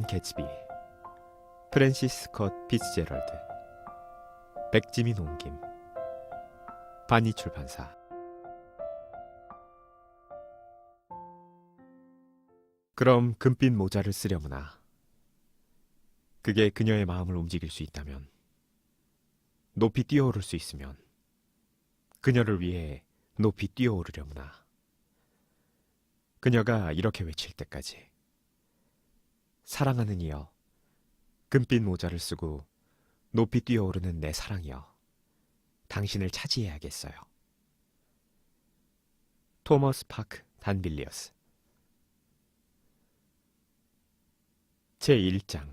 개츠비, 프랜시스 스콧 피츠제럴드, 백지민 옮김, 바니 출판사. 그럼 금빛 모자를 쓰려무나. 그게 그녀의 마음을 움직일 수 있다면, 높이 뛰어오를 수 있으면 그녀를 위해 높이 뛰어오르려무나. 그녀가 이렇게 외칠 때까지. 사랑하는 이여, 금빛 모자를 쓰고 높이 뛰어오르는 내 사랑이여, 당신을 차지해야겠어요. 토머스 파크 단빌리어스. 제1장.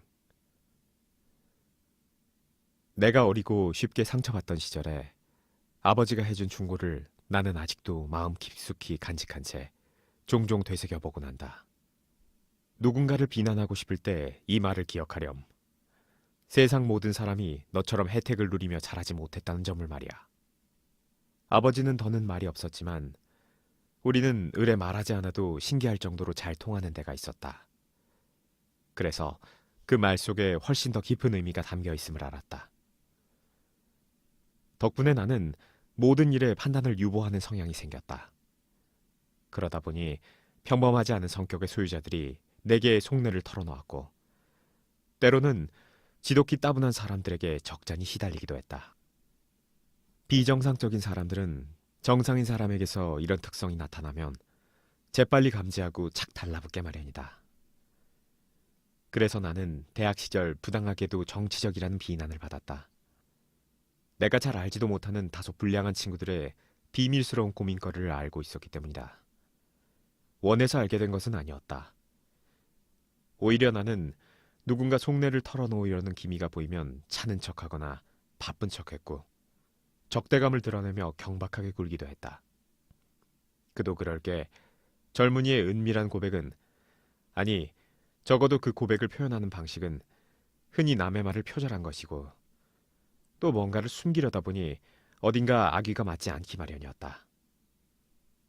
내가 어리고 쉽게 상처받던 시절에 아버지가 해준 충고를 나는 아직도 마음 깊숙이 간직한 채 종종 되새겨보곤 한다. 누군가를 비난하고 싶을 때 이 말을 기억하렴. 세상 모든 사람이 너처럼 혜택을 누리며 자라지 못했다는 점을 말이야. 아버지는 더는 말이 없었지만 우리는 을에 말하지 않아도 신기할 정도로 잘 통하는 데가 있었다. 그래서 그 말 속에 훨씬 더 깊은 의미가 담겨 있음을 알았다. 덕분에 나는 모든 일에 판단을 유보하는 성향이 생겼다. 그러다 보니 평범하지 않은 성격의 소유자들이 내게 속내를 털어놓았고, 때로는 지독히 따분한 사람들에게 적잖이 시달리기도 했다. 비정상적인 사람들은 정상인 사람에게서 이런 특성이 나타나면 재빨리 감지하고 착 달라붙게 마련이다. 그래서 나는 대학 시절 부당하게도 정치적이라는 비난을 받았다. 내가 잘 알지도 못하는 다소 불량한 친구들의 비밀스러운 고민거리를 알고 있었기 때문이다. 원해서 알게 된 것은 아니었다. 오히려 나는 누군가 속내를 털어놓으려는 기미가 보이면 차는 척하거나 바쁜 척했고, 적대감을 드러내며 경박하게 굴기도 했다. 그도 그럴 게 젊은이의 은밀한 고백은, 아니 적어도 그 고백을 표현하는 방식은 흔히 남의 말을 표절한 것이고, 또 뭔가를 숨기려다 보니 어딘가 악의가 맞지 않기 마련이었다.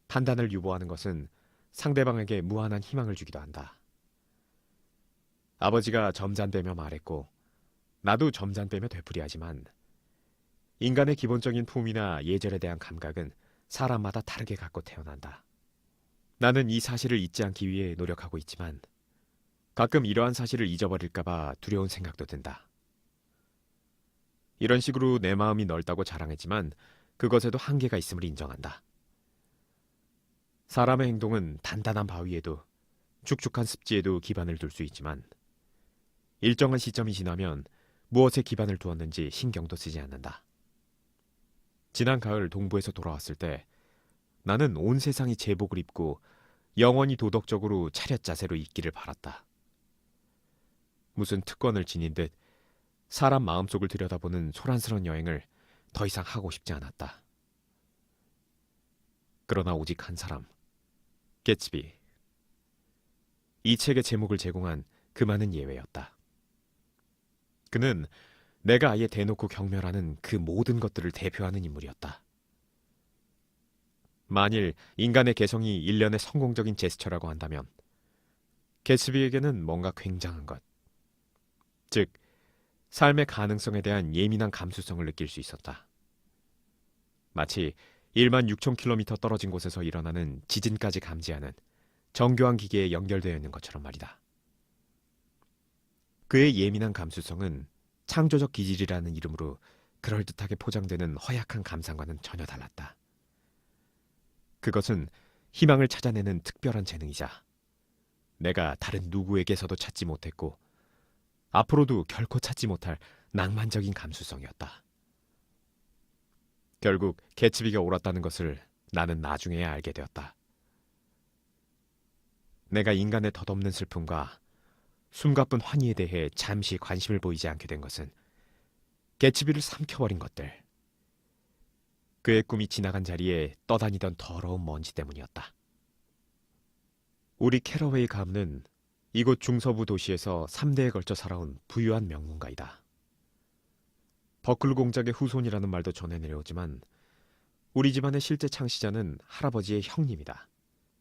판단을 유보하는 것은 상대방에게 무한한 희망을 주기도 한다. 아버지가 점잖대며 말했고, 나도 점잖대며 되풀이하지만 인간의 기본적인 품이나 예절에 대한 감각은 사람마다 다르게 갖고 태어난다. 나는 이 사실을 잊지 않기 위해 노력하고 있지만 가끔 이러한 사실을 잊어버릴까봐 두려운 생각도 든다. 이런 식으로 내 마음이 넓다고 자랑했지만 그것에도 한계가 있음을 인정한다. 사람의 행동은 단단한 바위에도 축축한 습지에도 기반을 둘 수 있지만 일정한 시점이 지나면 무엇에 기반을 두었는지 신경도 쓰지 않는다. 지난 가을 동부에서 돌아왔을 때 나는 온 세상이 제복을 입고 영원히 도덕적으로 차렷 자세로 있기를 바랐다. 무슨 특권을 지닌 듯 사람 마음속을 들여다보는 소란스러운 여행을 더 이상 하고 싶지 않았다. 그러나 오직 한 사람, 개츠비. 이 책의 제목을 제공한 그만은 예외였다. 그는 내가 아예 대놓고 경멸하는 그 모든 것들을 대표하는 인물이었다. 만일 인간의 개성이 일련의 성공적인 제스처라고 한다면 개츠비에게는 뭔가 굉장한 것, 즉 삶의 가능성에 대한 예민한 감수성을 느낄 수 있었다. 마치 1만 6천 킬로미터 떨어진 곳에서 일어나는 지진까지 감지하는 정교한 기계에 연결되어 있는 것처럼 말이다. 그의 예민한 감수성은 창조적 기질이라는 이름으로 그럴듯하게 포장되는 허약한 감상과는 전혀 달랐다. 그것은 희망을 찾아내는 특별한 재능이자 내가 다른 누구에게서도 찾지 못했고 앞으로도 결코 찾지 못할 낭만적인 감수성이었다. 결국 개츠비가 옳았다는 것을 나는 나중에야 알게 되었다. 내가 인간의 덧없는 슬픔과 숨가쁜 환희에 대해 잠시 관심을 보이지 않게 된 것은 개츠비를 삼켜버린 것들, 그의 꿈이 지나간 자리에 떠다니던 더러운 먼지 때문이었다. 우리 캐러웨이 가문은 이곳 중서부 도시에서 3대에 걸쳐 살아온 부유한 명문가이다. 버클 공작의 후손이라는 말도 전해 내려오지만 우리 집안의 실제 창시자는 할아버지의 형님이다.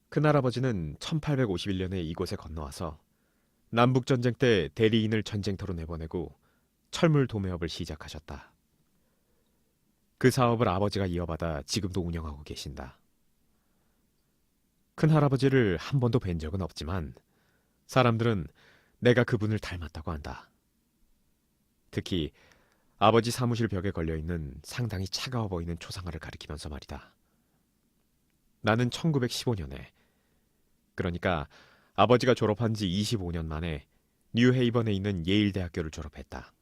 큰할아버지는 1851년에 이곳에 건너와서 남북전쟁 때 대리인을 전쟁터로 내보내고 철물 도매업을 시작하셨다. 그 사업을 아버지가 이어받아 지금도 운영하고 계신다. 큰할아버지를 한 번도 뵌 적은 없지만 사람들은 내가 그분을 닮았다고 한다. 특히 아버지 사무실 벽에 걸려있는 상당히 차가워 보이는 초상화를 가리키면서 말이다. 나는 1915년에, 그러니까 아버지가 졸업한 지 25년 만에 뉴헤이번에 있는 예일 대학교를 졸업했다.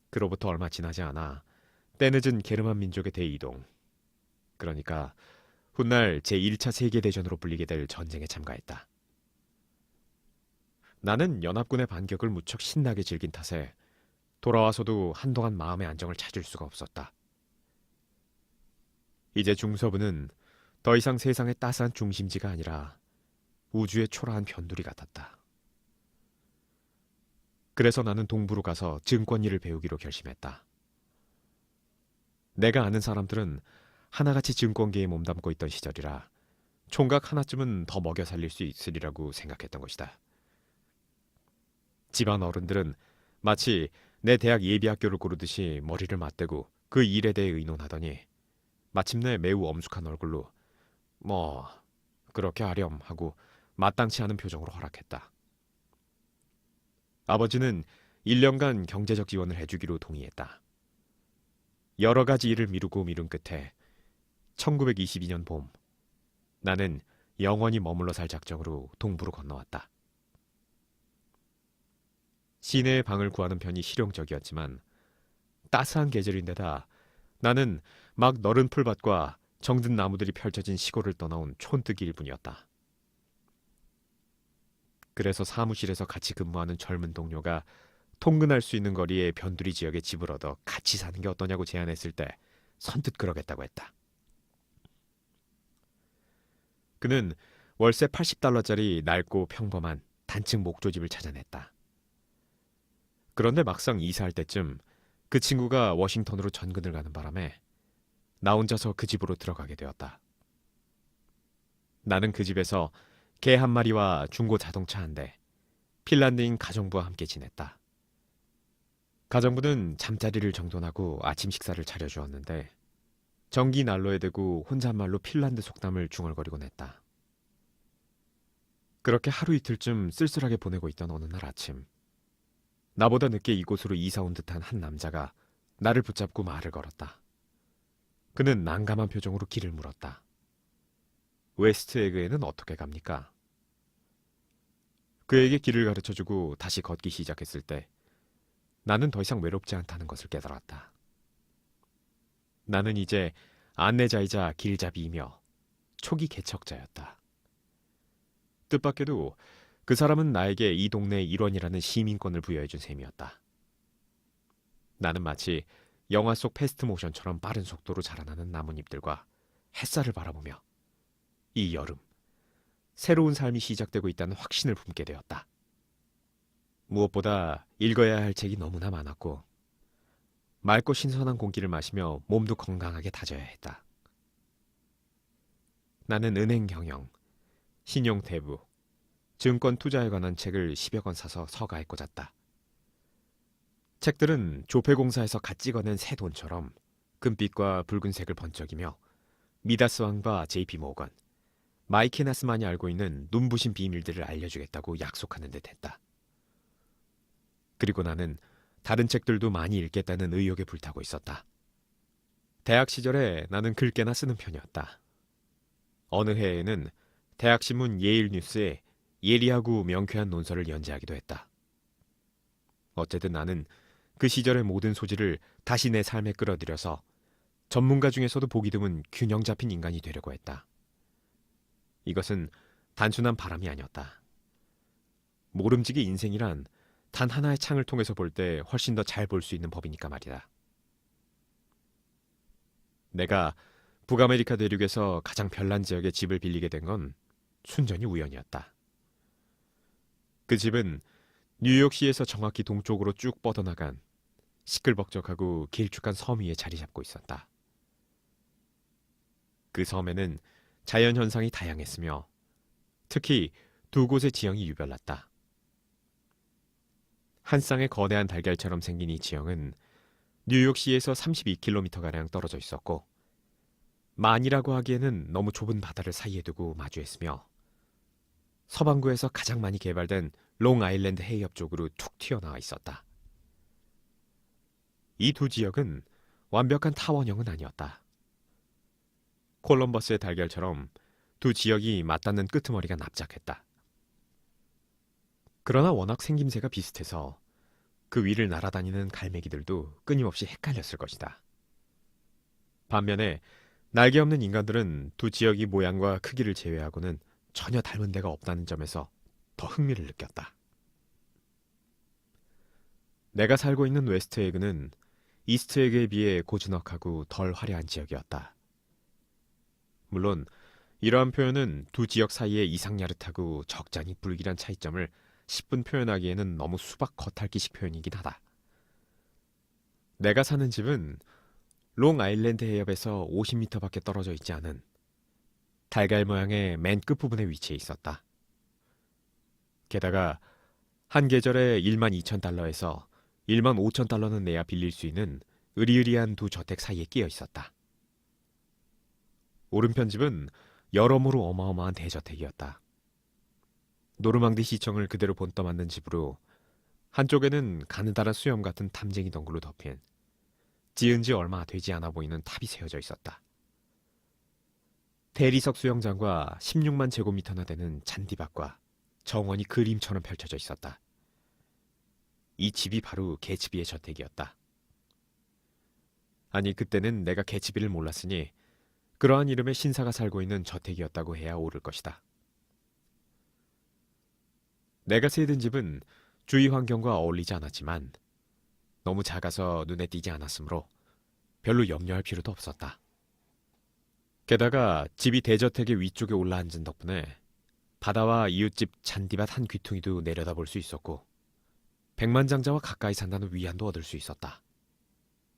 그로부터 얼마 지나지 않아 때늦은 게르만 민족의 대이동, 그러니까 훗날 제1차 세계대전으로 불리게 될 전쟁에 참가했다. 나는 연합군의 반격을 무척 신나게 즐긴 탓에 돌아와서도 한동안 마음의 안정을 찾을 수가 없었다. 이제 중서부는 더 이상 세상의 따스한 중심지가 아니라 우주의 초라한 변두리 같았다. 그래서 나는 동부로 가서 증권 일을 배우기로 결심했다. 내가 아는 사람들은 하나같이 증권계에 몸담고 있던 시절이라 총각 하나쯤은 더 먹여 살릴 수 있으리라고 생각했던 것이다. 집안 어른들은 마치 내 대학 예비학교를 고르듯이 머리를 맞대고 그 일에 대해 의논하더니 마침내 매우 엄숙한 얼굴로 뭐 그렇게 하렴 하고 마땅치 않은 표정으로 허락했다. 아버지는 1년간 경제적 지원을 해주기로 동의했다. 여러 가지 일을 미루고 미룬 끝에 1922년 봄, 나는 영원히 머물러 살 작정으로 동부로 건너왔다. 시내의 방을 구하는 편이 실용적이었지만 따스한 계절인데다 나는 막 너른 풀밭과 정든 나무들이 펼쳐진 시골을 떠나온 촌뜨기일 뿐이었다. 그래서 사무실에서 같이 근무하는 젊은 동료가 통근할 수 있는 거리의 변두리 지역에 집을 얻어 같이 사는 게 어떠냐고 제안했을 때 선뜻 그러겠다고 했다. 그는 월세 80달러짜리 낡고 평범한 단층 목조집을 찾아냈다. 그런데 막상 이사할 때쯤 그 친구가 워싱턴으로 전근을 가는 바람에 나 혼자서 그 집으로 들어가게 되었다. 나는 그 집에서 개 한 마리와 중고 자동차 한 대, 핀란드인 가정부와 함께 지냈다. 가정부는 잠자리를 정돈하고 아침 식사를 차려주었는데 전기 난로에 대고 혼잣말로 핀란드 속담을 중얼거리곤 했다. 그렇게 하루 이틀쯤 쓸쓸하게 보내고 있던 어느 날 아침, 나보다 늦게 이곳으로 이사 온 듯한 한 남자가 나를 붙잡고 말을 걸었다. 그는 난감한 표정으로 길을 물었다. 웨스트에그에는 어떻게 갑니까? 그에게 길을 가르쳐주고 다시 걷기 시작했을 때 나는 더 이상 외롭지 않다는 것을 깨달았다. 나는 이제 안내자이자 길잡이이며 초기 개척자였다. 뜻밖에도 그 사람은 나에게 이 동네의 일원이라는 시민권을 부여해준 셈이었다. 나는 마치 영화 속 패스트모션처럼 빠른 속도로 자라나는 나뭇잎들과 햇살을 바라보며 이 여름 새로운 삶이 시작되고 있다는 확신을 품게 되었다. 무엇보다 읽어야 할 책이 너무나 많았고 맑고 신선한 공기를 마시며 몸도 건강하게 다져야 했다. 나는 은행 경영, 신용 대부, 증권 투자에 관한 책을 10여 권 사서 서가에 꽂았다. 책들은 조폐공사에서 갓 찍어낸 새 돈처럼 금빛과 붉은색을 번쩍이며 미다스 왕과 JP 모건, 마이케나스만이 알고 있는 눈부신 비밀들을 알려주겠다고 약속하는 듯 했다. 그리고 나는 다른 책들도 많이 읽겠다는 의욕에 불타고 있었다. 대학 시절에 나는 글깨나 쓰는 편이었다. 어느 해에는 대학신문 예일 뉴스에 예리하고 명쾌한 논설을 연재하기도 했다. 어쨌든 나는 그 시절의 모든 소질을 다시 내 삶에 끌어들여서 전문가 중에서도 보기 드문 균형 잡힌 인간이 되려고 했다. 이것은 단순한 바람이 아니었다. 모름지기 인생이란 단 하나의 창을 통해서 볼 때 훨씬 더 잘 볼 수 있는 법이니까 말이다. 내가 북아메리카 대륙에서 가장 별난 지역에 집을 빌리게 된 건 순전히 우연이었다. 그 집은 뉴욕시에서 정확히 동쪽으로 쭉 뻗어나간 시끌벅적하고 길쭉한 섬 위에 자리 잡고 있었다. 그 섬에는 자연현상이 다양했으며 특히 두 곳의 지형이 유별났다. 한 쌍의 거대한 달걀처럼 생긴 이 지형은 뉴욕시에서 32km가량 떨어져 있었고 만이라고 하기에는 너무 좁은 바다를 사이에 두고 마주했으며 서반구에서 가장 많이 개발된 롱아일랜드 해협 쪽으로 툭 튀어나와 있었다. 이 두 지역은 완벽한 타원형은 아니었다. 콜럼버스의 달걀처럼 두 지역이 맞닿는 끄트머리가 납작했다. 그러나 워낙 생김새가 비슷해서 그 위를 날아다니는 갈매기들도 끊임없이 헷갈렸을 것이다. 반면에 날개 없는 인간들은 두 지역이 모양과 크기를 제외하고는 전혀 닮은 데가 없다는 점에서 더 흥미를 느꼈다. 내가 살고 있는 웨스트에그는 이스트에그에 비해 고즈넉하고 덜 화려한 지역이었다. 물론 이러한 표현은 두 지역 사이의 이상야릇하고 적잖이 불길한 차이점을 10분 표현하기에는 너무 수박 겉핥기식 표현이긴 하다. 내가 사는 집은 롱아일랜드 해협에서 50m밖에 떨어져 있지 않은 달걀 모양의 맨 끝부분에 위치해 있었다. 게다가 한 계절에 12,000달러에서 15,000달러는 내야 빌릴 수 있는 으리으리한 두 저택 사이에 끼어 있었다. 오른편 집은 여러모로 어마어마한 대저택이었다. 노르망디 시청을 그대로 본떠맞는 집으로 한쪽에는 가느다란 수염 같은 탐쟁이 덩굴로 덮인 지은 지 얼마 되지 않아 보이는 탑이 세워져 있었다. 대리석 수영장과 16만 제곱미터나 되는 잔디밭과 정원이 그림처럼 펼쳐져 있었다. 이 집이 바로 개츠비의 저택이었다. 아니, 그때는 내가 개츠비를 몰랐으니 그러한 이름의 신사가 살고 있는 저택이었다고 해야 옳을 것이다. 내가 세든 집은 주위 환경과 어울리지 않았지만 너무 작아서 눈에 띄지 않았으므로 별로 염려할 필요도 없었다. 게다가 집이 대저택의 위쪽에 올라앉은 덕분에 바다와 이웃집 잔디밭 한 귀퉁이도 내려다볼 수 있었고 백만장자와 가까이 산다는 위안도 얻을 수 있었다.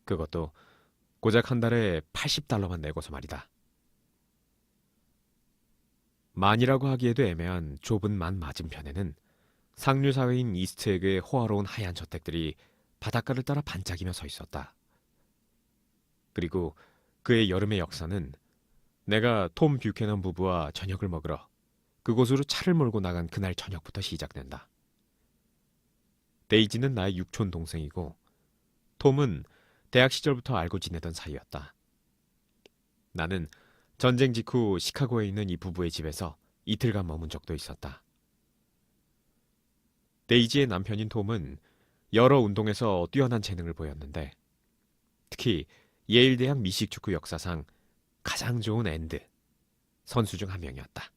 그것도 고작 한 달에 80달러만 내고서 말이다. 만이라고 하기에도 애매한 좁은 만 맞은편에는 상류 사회인 이스트에그의 호화로운 하얀 저택들이 바닷가를 따라 반짝이며 서 있었다. 그리고 그의 여름의 역사는 내가 톰 뷰캐넌 부부와 저녁을 먹으러 그곳으로 차를 몰고 나간 그날 저녁부터 시작된다. 데이지는 나의 육촌 동생이고 톰은 대학 시절부터 알고 지내던 사이였다. 나는 전쟁 직후 시카고에 있는 이 부부의 집에서 이틀간 머문 적도 있었다. 데이지의 남편인 톰은 여러 운동에서 뛰어난 재능을 보였는데 특히 예일 대학 미식축구 역사상 가장 좋은 엔드 선수 중 한 명이었다.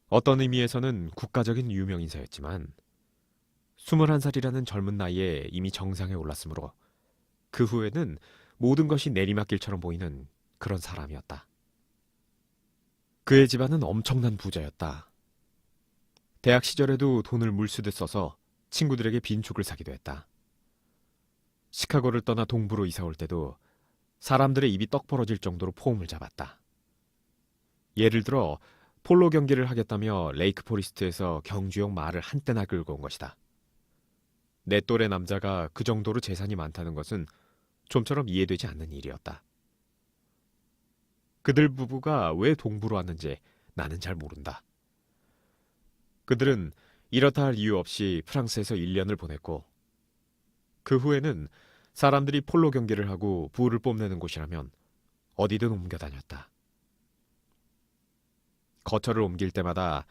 어떤 의미에서는 국가적인 유명 인사였지만 21살이라는 젊은 나이에 이미 정상에 올랐으므로 그 후에는 모든 것이 내리막길처럼 보이는 그런 사람이었다. 그의 집안은 엄청난 부자였다. 대학 시절에도 돈을 물쓰듯 써서 친구들에게 빈축을 사기도 했다. 시카고를 떠나 동부로 이사 올 때도 사람들의 입이 떡 벌어질 정도로 포음을 잡았다. 예를 들어 폴로 경기를 하겠다며 레이크 포리스트에서 경주용 말을 한때나 끌고 온 것이다. 내 또래 남자가 그 정도로 재산이 많다는 것은 좀처럼 이해되지 않는 일이었다. 그들 부부가 왜 동부로 왔는지 나는 잘 모른다. 그들은 이렇다 할 이유 없이 프랑스에서 1년을 보냈고 그 후에는 사람들이 폴로 경기를 하고 부를 뽐내는 곳이라면 어디든 옮겨 다녔다. 거처를 옮길 때마다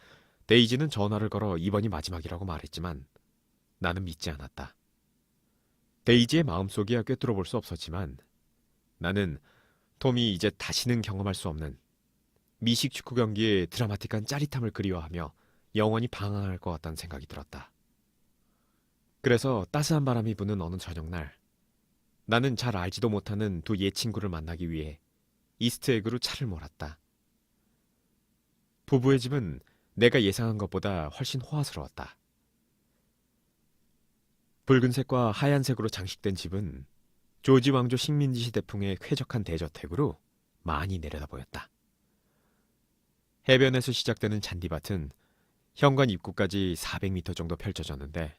데이지는 전화를 걸어 이번이 마지막이라고 말했지만 나는 믿지 않았다. 데이지의 마음속이야 꿰뚫어 볼 수 없었지만 나는 톰이 이제 다시는 경험할 수 없는 미식 축구 경기의 드라마틱한 짜릿함을 그리워하며 영원히 방황할 것 같다는 생각이 들었다. 그래서 따스한 바람이 부는 어느 저녁날 나는 잘 알지도 못하는 두 옛 친구를 만나기 위해 이스트에그로 차를 몰았다. 부부의 집은 내가 예상한 것보다 훨씬 호화스러웠다. 붉은색과 하얀색으로 장식된 집은 조지 왕조 식민지 시대풍의 쾌적한 대저택으로 많이 내려다 보였다. 해변에서 시작되는 잔디밭은 현관 입구까지 400m 정도 펼쳐졌는데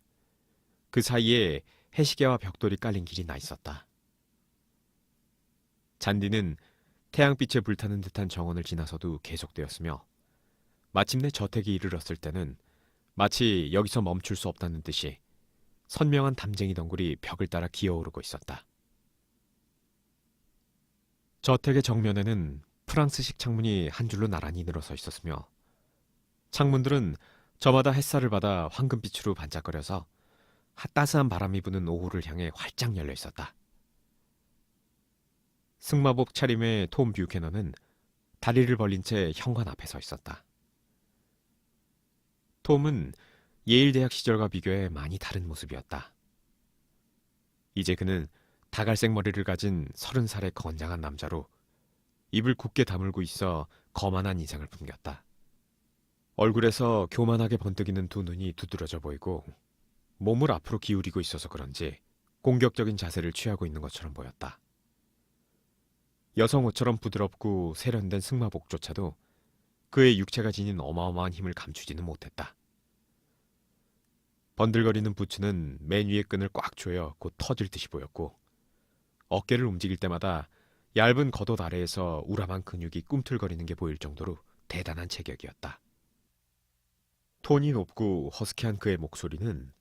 그 사이에 해시계와 벽돌이 깔린 길이 나 있었다. 잔디는 태양빛에 불타는 듯한 정원을 지나서도 계속되었으며 마침내 저택에 이르렀을 때는 마치 여기서 멈출 수 없다는 듯이 선명한 담쟁이 덩굴이 벽을 따라 기어오르고 있었다. 저택의 정면에는 프랑스식 창문이 한 줄로 나란히 늘어서 있었으며 창문들은 저마다 햇살을 받아 황금빛으로 반짝거려서 따스한 바람이 부는 오후를 향해 활짝 열려 있었다. 승마복 차림의 톰 뷰캐넌은 다리를 벌린 채 현관 앞에 서 있었다. 톰은 예일 대학 시절과 비교해 많이 다른 모습이었다. 이제 그는 다갈색 머리를 가진 30살의 건장한 남자로 입을 굳게 다물고 있어 거만한 인상을 풍겼다. 얼굴에서 교만하게 번뜩이는 두 눈이 두드러져 보이고 몸을 앞으로 기울이고 있어서 그런지 공격적인 자세를 취하고 있는 것처럼 보였다. 여성 옷처럼 부드럽고 세련된 승마복조차도 그의 육체가 지닌 어마어마한 힘을 감추지는 못했다. 번들거리는 부츠는 맨 위의 끈을 꽉 조여 곧 터질 듯이 보였고 어깨를 움직일 때마다 얇은 겉옷 아래에서 우람한 근육이 꿈틀거리는 게 보일 정도로 대단한 체격이었다. 톤이 높고 허스키한 그의 목소리는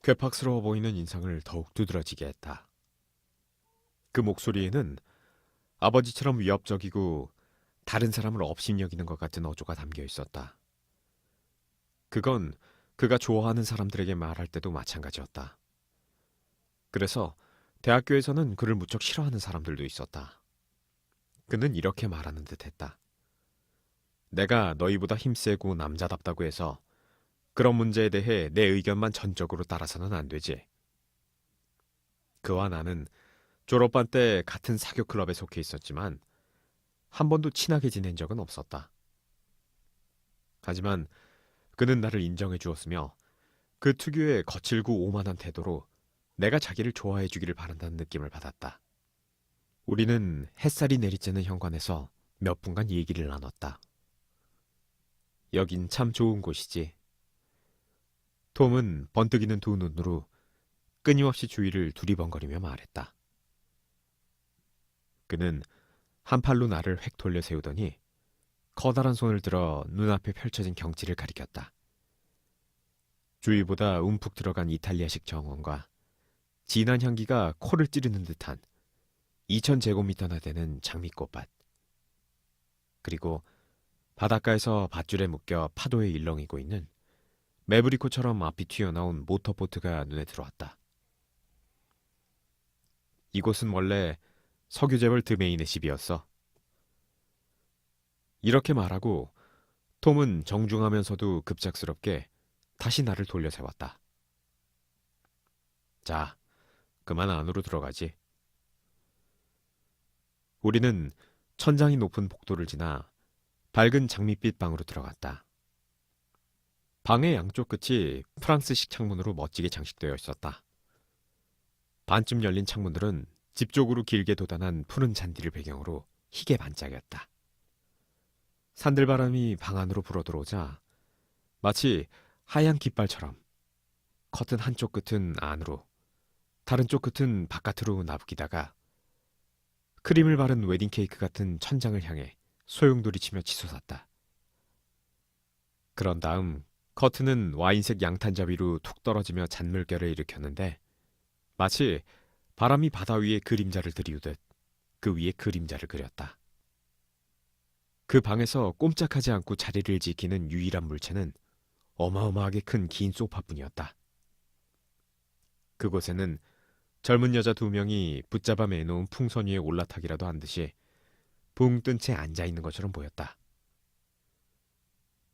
괴팍스러워 보이는 인상을 더욱 두드러지게 했다. 그 목소리에는 아버지처럼 위협적이고 다른 사람을 업신여기는 것 같은 어조가 담겨 있었다. 그건 그가 좋아하는 사람들에게 말할 때도 마찬가지였다. 그래서 대학교에서는 그를 무척 싫어하는 사람들도 있었다. 그는 이렇게 말하는 듯 했다. 내가 너희보다 힘세고 남자답다고 해서 그런 문제에 대해 내 의견만 전적으로 따라서는 안 되지. 그와 나는 졸업반 때 같은 사교 클럽에 속해 있었지만 한 번도 친하게 지낸 적은 없었다. 하지만 그는 나를 인정해 주었으며 그 특유의 거칠고 오만한 태도로 내가 자기를 좋아해 주기를 바란다는 느낌을 받았다. 우리는 햇살이 내리쬐는 현관에서 몇 분간 얘기를 나눴다. 여긴 참 좋은 곳이지. 톰은 번뜩이는 두 눈으로 끊임없이 주위를 두리번거리며 말했다. 그는 한 팔로 나를 획 돌려 세우더니 커다란 손을 들어 눈앞에 펼쳐진 경치를 가리켰다. 주위보다 움푹 들어간 이탈리아식 정원과 진한 향기가 코를 찌르는 듯한 2000제곱미터나 되는 장미꽃밭. 그리고 바닷가에서 밧줄에 묶여 파도에 일렁이고 있는 매브리코처럼 앞이 튀어나온 모터보트가 눈에 들어왔다. 이곳은 원래 석유재벌 드메인의 집이었어. 이렇게 말하고 톰은 정중하면서도 급작스럽게 다시 나를 돌려 세웠다. 자, 그만 안으로 들어가지. 우리는 천장이 높은 복도를 지나 밝은 장밋빛 방으로 들어갔다. 방의 양쪽 끝이 프랑스식 창문으로 멋지게 장식되어 있었다. 반쯤 열린 창문들은 집 쪽으로 길게 돋아난 푸른 잔디를 배경으로 희게 반짝였다. 산들바람이 방 안으로 불어들어오자 마치 하얀 깃발처럼 커튼 한쪽 끝은 안으로 다른 쪽 끝은 바깥으로 나부기다가 크림을 바른 웨딩케이크 같은 천장을 향해 소용돌이치며 치솟았다. 그런 다음 커튼은 와인색 양탄자 위로 툭 떨어지며 잔물결을 일으켰는데 마치 바람이 바다 위에 그림자를 들이우듯 그 위에 그림자를 그렸다. 그 방에서 꼼짝하지 않고 자리를 지키는 유일한 물체는 어마어마하게 큰 긴 소파뿐이었다. 그곳에는 젊은 여자 2명이 붙잡아 매놓은 풍선 위에 올라타기라도 한 듯이 붕 뜬 채 앉아있는 것처럼 보였다.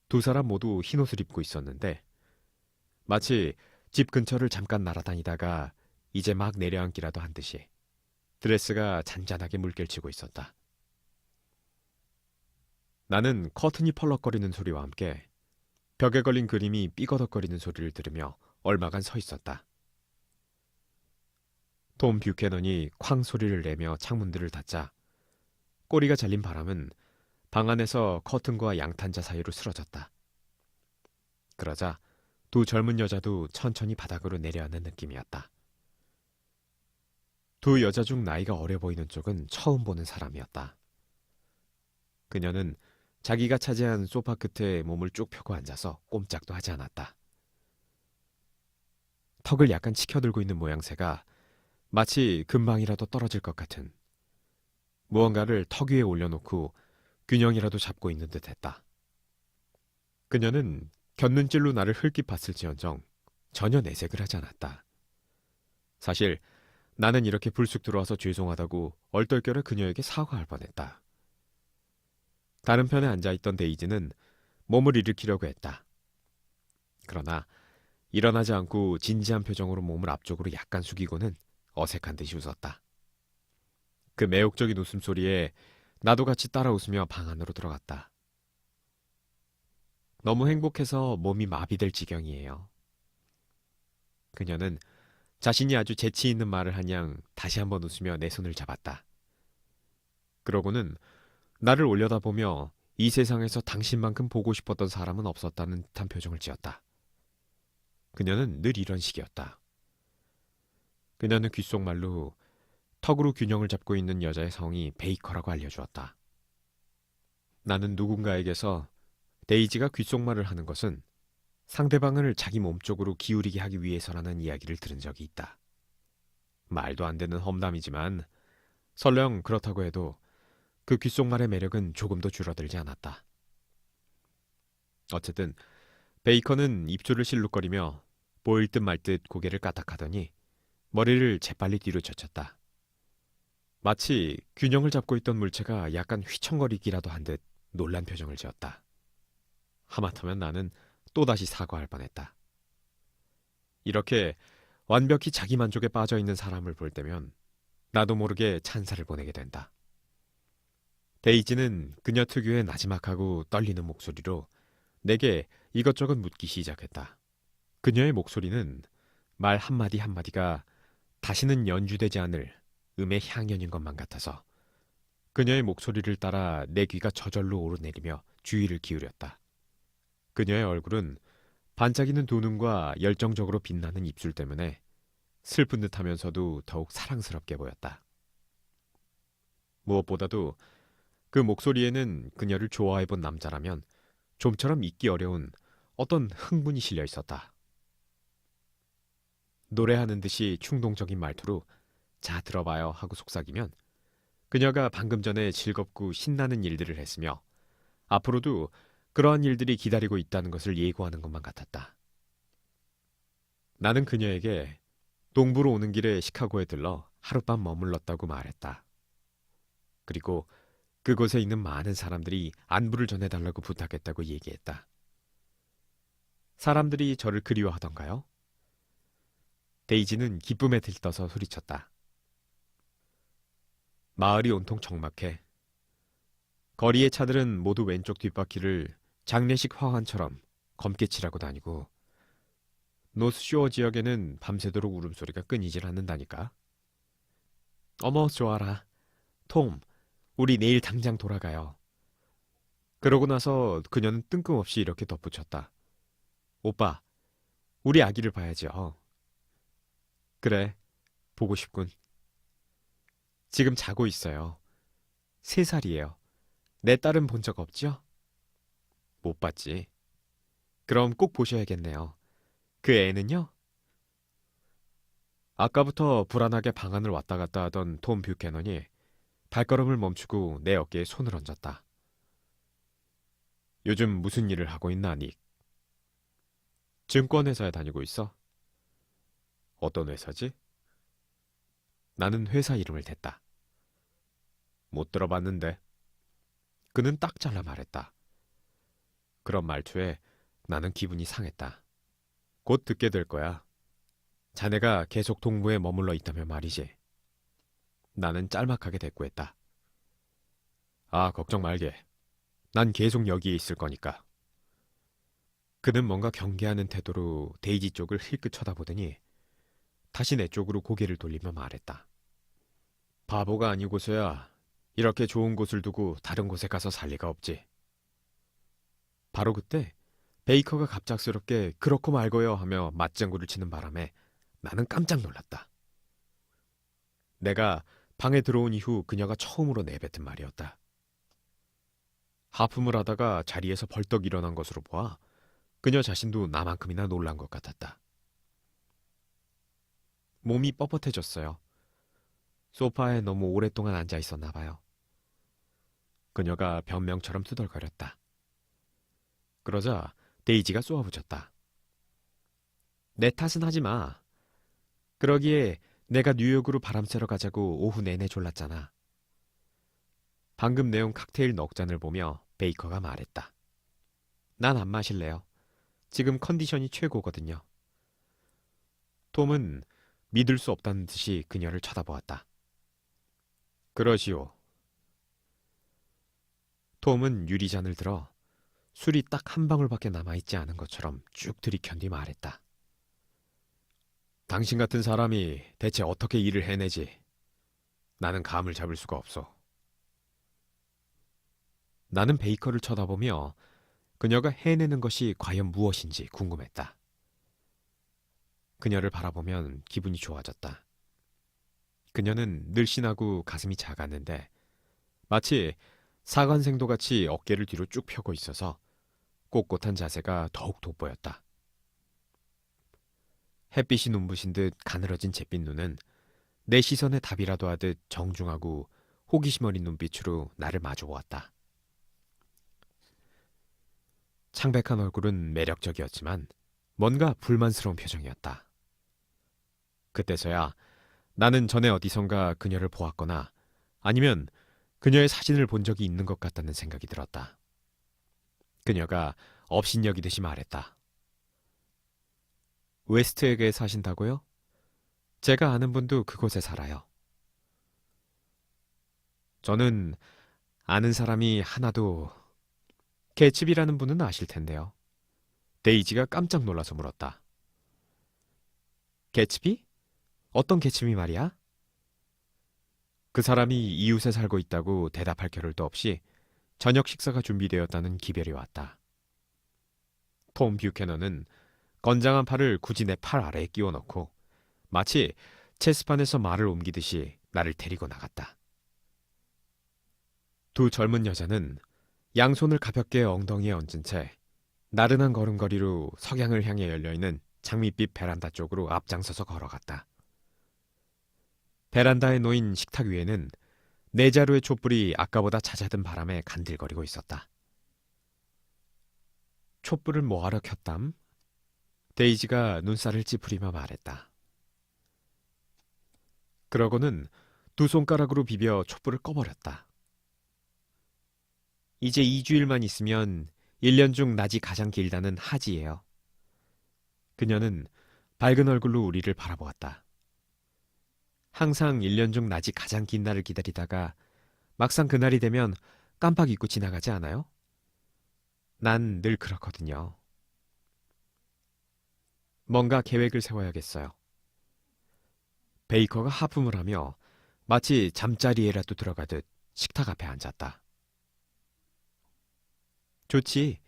두 사람 모두 흰옷을 입고 있었는데 마치 집 근처를 잠깐 날아다니다가 이제 막 내려앉기라도 한 듯이 드레스가 잔잔하게 물결치고 있었다. 나는 커튼이 펄럭거리는 소리와 함께 벽에 걸린 그림이 삐거덕거리는 소리를 들으며 얼마간 서 있었다. 톰 뷰캐넌이 쾅 소리를 내며 창문들을 닫자 꼬리가 잘린 바람은 방 안에서 커튼과 양탄자 사이로 쓰러졌다. 그러자 두 젊은 여자도 천천히 바닥으로 내려앉는 느낌이었다. 두 여자 중 나이가 어려 보이는 쪽은 처음 보는 사람이었다. 그녀는 자기가 차지한 소파 끝에 몸을 쭉 펴고 앉아서 꼼짝도 하지 않았다. 턱을 약간 치켜들고 있는 모양새가 마치 금방이라도 떨어질 것 같은, 무언가를 턱 위에 올려놓고 균형이라도 잡고 있는 듯했다. 그녀는 곁눈질로 나를 흘낏 봤을지언정 전혀 내색을 하지 않았다. 사실 나는 이렇게 불쑥 들어와서 죄송하다고 얼떨결에 그녀에게 사과할 뻔했다. 다른 편에 앉아있던 데이지는 몸을 일으키려고 했다. 그러나 일어나지 않고 진지한 표정으로 몸을 앞쪽으로 약간 숙이고는 어색한 듯이 웃었다. 그 매혹적인 웃음소리에 나도 같이 따라 웃으며 방 안으로 들어갔다. 너무 행복해서 몸이 마비될 지경이에요. 그녀는 자신이 아주 재치 있는 말을 한 양 다시 한번 웃으며 내 손을 잡았다. 그러고는 나를 올려다보며 이 세상에서 당신만큼 보고 싶었던 사람은 없었다는 듯한 표정을 지었다. 그녀는 늘 이런 식이었다. 그녀는 귓속말로 턱으로 균형을 잡고 있는 여자의 성이 베이커라고 알려주었다. 나는 누군가에게서 데이지가 귓속말을 하는 것은 상대방을 자기 몸쪽으로 기울이게 하기 위해서라는 이야기를 들은 적이 있다. 말도 안 되는 험담이지만 설령 그렇다고 해도 그 귓속말의 매력은 조금도 줄어들지 않았다. 어쨌든 베이커는 입술을 실룩거리며 보일 듯 말 듯 고개를 까딱하더니 머리를 재빨리 뒤로 젖혔다. 마치 균형을 잡고 있던 물체가 약간 휘청거리기라도 한 듯 놀란 표정을 지었다. 하마터면 나는 또다시 사과할 뻔했다. 이렇게 완벽히 자기 만족에 빠져 있는 사람을 볼 때면 나도 모르게 찬사를 보내게 된다. 데이지는 그녀 특유의 나지막하고 떨리는 목소리로 내게 이것저것 묻기 시작했다. 그녀의 목소리는 말 한마디 한마디가 다시는 연주되지 않을 음의 향연인 것만 같아서 그녀의 목소리를 따라 내 귀가 저절로 오르내리며 주의를 기울였다. 그녀의 얼굴은 반짝이는 두 눈과 열정적으로 빛나는 입술 때문에 슬픈 듯하면서도 더욱 사랑스럽게 보였다. 무엇보다도 그 목소리에는 그녀를 좋아해본 남자라면 좀처럼 잊기 어려운 어떤 흥분이 실려 있었다. 노래하는 듯이 충동적인 말투로 자 들어봐요 하고 속삭이면 그녀가 방금 전에 즐겁고 신나는 일들을 했으며 앞으로도 그러한 일들이 기다리고 있다는 것을 예고하는 것만 같았다. 나는 그녀에게 동부로 오는 길에 시카고에 들러 하룻밤 머물렀다고 말했다. 그리고 그곳에 있는 많은 사람들이 안부를 전해달라고 부탁했다고 얘기했다. 사람들이 저를 그리워하던가요? 데이지는 기쁨에 들떠서 소리쳤다. 마을이 온통 적막해. 거리의 차들은 모두 왼쪽 뒷바퀴를 장례식 화환처럼 검게 칠하고 다니고 노스쇼어 지역에는 밤새도록 울음소리가 끊이질 않는다니까. 어머 좋아라. 톰, 우리 내일 당장 돌아가요. 그러고 나서 그녀는 뜬금없이 이렇게 덧붙였다. 오빠, 우리 아기를 봐야죠. 그래, 보고 싶군. 지금 자고 있어요. 3살이에요. 내 딸은 본 적 없죠? 못 봤지. 그럼 꼭 보셔야겠네요. 그 애는요? 아까부터 불안하게 방 안을 왔다 갔다 하던 톰 뷰캐넌이 발걸음을 멈추고 내 어깨에 손을 얹었다. 요즘 무슨 일을 하고 있나, 닉? 증권회사에 다니고 있어? 어떤 회사지? 나는 회사 이름을 댔다. 못 들어봤는데. 그는 딱 잘라 말했다. 그런 말투에 나는 기분이 상했다. 곧 듣게 될 거야. 자네가 계속 동부에 머물러 있다면 말이지. 나는 짤막하게 대꾸했다. 아, 걱정 말게. 난 계속 여기에 있을 거니까. 그는 뭔가 경계하는 태도로 데이지 쪽을 힐끗 쳐다보더니 다시 내 쪽으로 고개를 돌리며 말했다. 바보가 아니고서야 이렇게 좋은 곳을 두고 다른 곳에 가서 살 리가 없지. 바로 그때 베이커가 갑작스럽게 그렇고 말고요 하며 맞장구를 치는 바람에 나는 깜짝 놀랐다. 내가 방에 들어온 이후 그녀가 처음으로 내뱉은 말이었다. 하품을 하다가 자리에서 벌떡 일어난 것으로 보아 그녀 자신도 나만큼이나 놀란 것 같았다. 몸이 뻣뻣해졌어요. 소파에 너무 오랫동안 앉아 있었나 봐요. 그녀가 변명처럼 투덜거렸다. 그러자 데이지가 쏘아붙였다. 내 탓은 하지 마. 그러기에 내가 뉴욕으로 바람 쐬러 가자고 오후 내내 졸랐잖아. 방금 내온 칵테일 넉 잔을 보며 베이커가 말했다. 난 안 마실래요. 지금 컨디션이 최고거든요. 톰은 믿을 수 없다는 듯이 그녀를 쳐다보았다. 그러시오. 톰은 유리잔을 들어 술이 딱 한 방울밖에 남아있지 않은 것처럼 쭉 들이켠 뒤 말했다. 당신 같은 사람이 대체 어떻게 일을 해내지? 나는 감을 잡을 수가 없어. 나는 베이커를 쳐다보며 그녀가 해내는 것이 과연 무엇인지 궁금했다. 그녀를 바라보면 기분이 좋아졌다. 그녀는 늘씬하고 가슴이 작았는데 마치 사관생도같이 어깨를 뒤로 쭉 펴고 있어서 꼿꼿한 자세가 더욱 돋보였다. 햇빛이 눈부신 듯 가늘어진 잿빛 눈은 내 시선에 답이라도 하듯 정중하고 호기심 어린 눈빛으로 나를 마주보았다. 창백한 얼굴은 매력적이었지만 뭔가 불만스러운 표정이었다. 그때서야 나는 전에 어디선가 그녀를 보았거나 아니면 그녀의 사진을 본 적이 있는 것 같다는 생각이 들었다. 그녀가 업신여기듯이 말했다. 웨스트에게 사신다고요? 제가 아는 분도 그곳에 살아요. 저는 아는 사람이 하나도... 개츠비라는 분은 아실 텐데요. 데이지가 깜짝 놀라서 물었다. 개츠비? 어떤 개츠비 말이야? 그 사람이 이웃에 살고 있다고 대답할 겨를도 없이 저녁 식사가 준비되었다는 기별이 왔다. 톰 뷰캐넌은 건장한 팔을 굳이 내 팔 아래에 끼워 넣고 마치 체스판에서 말을 옮기듯이 나를 데리고 나갔다. 두 젊은 여자는 양손을 가볍게 엉덩이에 얹은 채 나른한 걸음걸이로 석양을 향해 열려있는 장밋빛 베란다 쪽으로 앞장서서 걸어갔다. 베란다에 놓인 식탁 위에는 네 자루의 촛불이 아까보다 잦아든 바람에 간들거리고 있었다. 촛불을 뭐하러 켰담? 데이지가 눈살을 찌푸리며 말했다. 그러고는 두 손가락으로 비벼 촛불을 꺼버렸다. 이제 2주일만 있으면 1년 중 낮이 가장 길다는 하지예요. 그녀는 밝은 얼굴로 우리를 바라보았다. 항상 1년 중 낮이 가장 긴 날을 기다리다가 막상 그날이 되면 깜빡 잊고 지나가지 않아요? 난 늘 그렇거든요. 뭔가 계획을 세워야겠어요. 베이커가 하품을 하며 마치 잠자리에라도 들어가듯 식탁 앞에 앉았다. 좋지.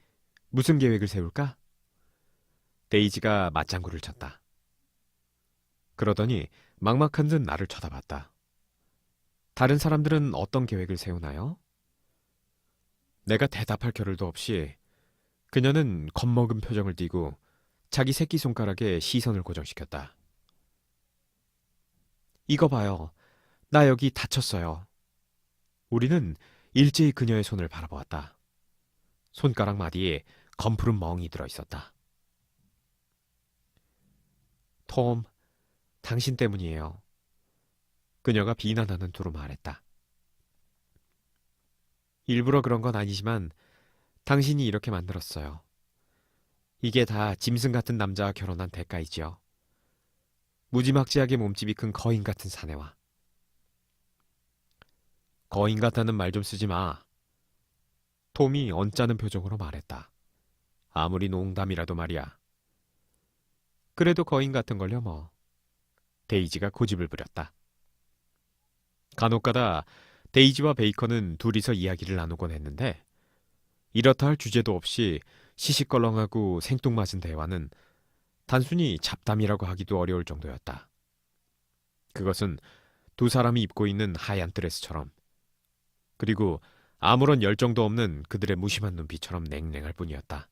무슨 계획을 세울까? 데이지가 맞장구를 쳤다. 그러더니 막막한 듯 나를 쳐다봤다. 다른 사람들은 어떤 계획을 세우나요? 내가 대답할 겨를도 없이 그녀는 겁먹은 표정을 띠고 자기 새끼손가락에 시선을 고정시켰다. 이거 봐요. 나 여기 다쳤어요. 우리는 일제히 그녀의 손을 바라보았다. 손가락 마디에 검푸른 멍이 들어있었다. 톰, 당신 때문이에요. 그녀가 비난하는 투로 말했다. 일부러 그런 건 아니지만 당신이 이렇게 만들었어요. 이게 다 짐승 같은 남자와 결혼한 대가이지요. 무지막지하게 몸집이 큰 거인 같은 사내와. 거인 같다는 말 좀 쓰지 마. 톰이 언짢은 표정으로 말했다. 아무리 농담이라도 말이야. 그래도 거인 같은 걸요 뭐. 데이지가 고집을 부렸다. 간혹가다 데이지와 베이커는 둘이서 이야기를 나누곤 했는데 이렇다 할 주제도 없이 시시껄렁하고 생뚱맞은 대화는 단순히 잡담이라고 하기도 어려울 정도였다. 그것은 두 사람이 입고 있는 하얀 드레스처럼, 그리고 아무런 열정도 없는 그들의 무심한 눈빛처럼 냉랭할 뿐이었다.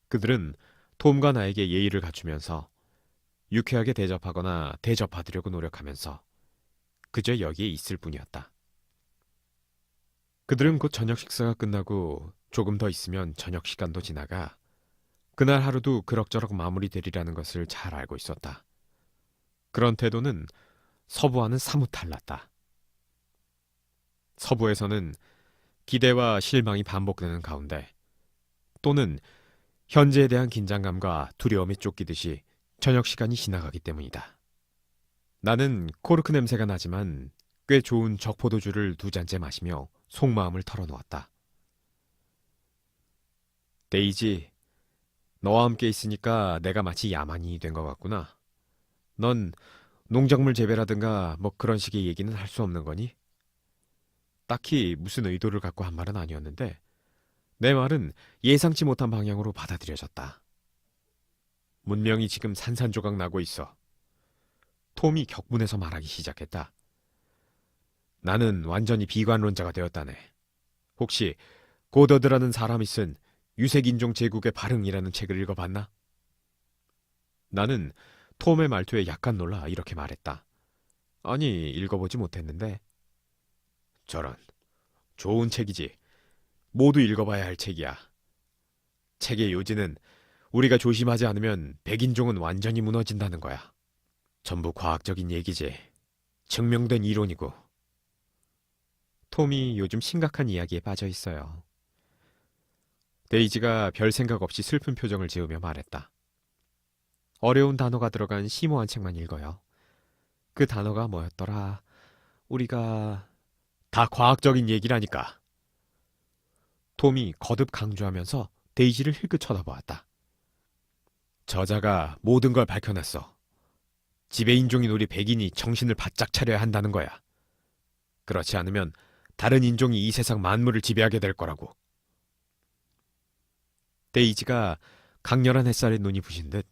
그들은 톰과 나에게 예의를 갖추면서 유쾌하게 대접하거나 대접받으려고 노력하면서 그저 여기에 있을 뿐이었다. 그들은 곧 저녁 식사가 끝나고 조금 더 있으면 저녁 시간도 지나가 그날 하루도 그럭저럭 마무리되리라는 것을 잘 알고 있었다. 그런 태도는 서부와는 사뭇 달랐다. 서부에서는 기대와 실망이 반복되는 가운데 또는 현재에 대한 긴장감과 두려움에 쫓기듯이 저녁 시간이 지나가기 때문이다. 나는 코르크 냄새가 나지만 꽤 좋은 적포도주를 두 잔째 마시며 속마음을 털어놓았다. 데이지, 너와 함께 있으니까 내가 마치 야만인이 된 것 같구나. 넌 농작물 재배라든가 뭐 그런 식의 얘기는 할 수 없는 거니? 딱히 무슨 의도를 갖고 한 말은 아니었는데 내 말은 예상치 못한 방향으로 받아들여졌다. 문명이 지금 산산조각 나고 있어. 톰이 격분해서 말하기 시작했다. 나는 완전히 비관론자가 되었다네. 혹시 고더드라는 사람이 쓴 유색인종 제국의 발흥이라는 책을 읽어봤나? 나는 톰의 말투에 약간 놀라 이렇게 말했다. 아니, 읽어보지 못했는데. 저런, 좋은 책이지. 모두 읽어봐야 할 책이야. 책의 요지는 우리가 조심하지 않으면 백인종은 완전히 무너진다는 거야. 전부 과학적인 얘기지. 증명된 이론이고. 톰이 요즘 심각한 이야기에 빠져 있어요. 데이지가 별 생각 없이 슬픈 표정을 지으며 말했다. 어려운 단어가 들어간 심오한 책만 읽어요. 그 단어가 뭐였더라? 우리가 다 과학적인 얘기라니까. 톰이 거듭 강조하면서 데이지를 힐끗 쳐다보았다. 저자가 모든 걸 밝혀냈어. 지배인종인 우리 백인이 정신을 바짝 차려야 한다는 거야. 그렇지 않으면 다른 인종이 이 세상 만물을 지배하게 될 거라고. 데이지가 강렬한 햇살에 눈이 부신 듯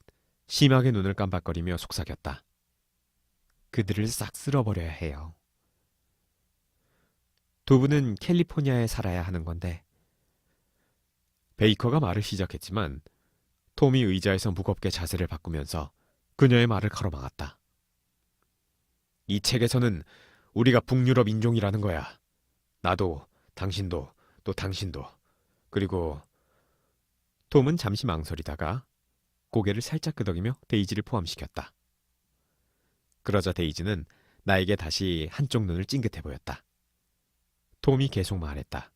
심하게 눈을 깜박거리며 속삭였다. 그들을 싹 쓸어버려야 해요. 두 분은 캘리포니아에 살아야 하는 건데. 베이커가 말을 시작했지만 톰이 의자에서 무겁게 자세를 바꾸면서 그녀의 말을 가로막았다. 이 책에서는 우리가 북유럽 인종이라는 거야. 나도, 당신도, 또 당신도. 그리고 톰은 잠시 망설이다가 고개를 살짝 끄덕이며 데이지를 포함시켰다. 그러자 데이지는 나에게 다시 한쪽 눈을 찡긋해 보였다. 톰이 계속 말했다.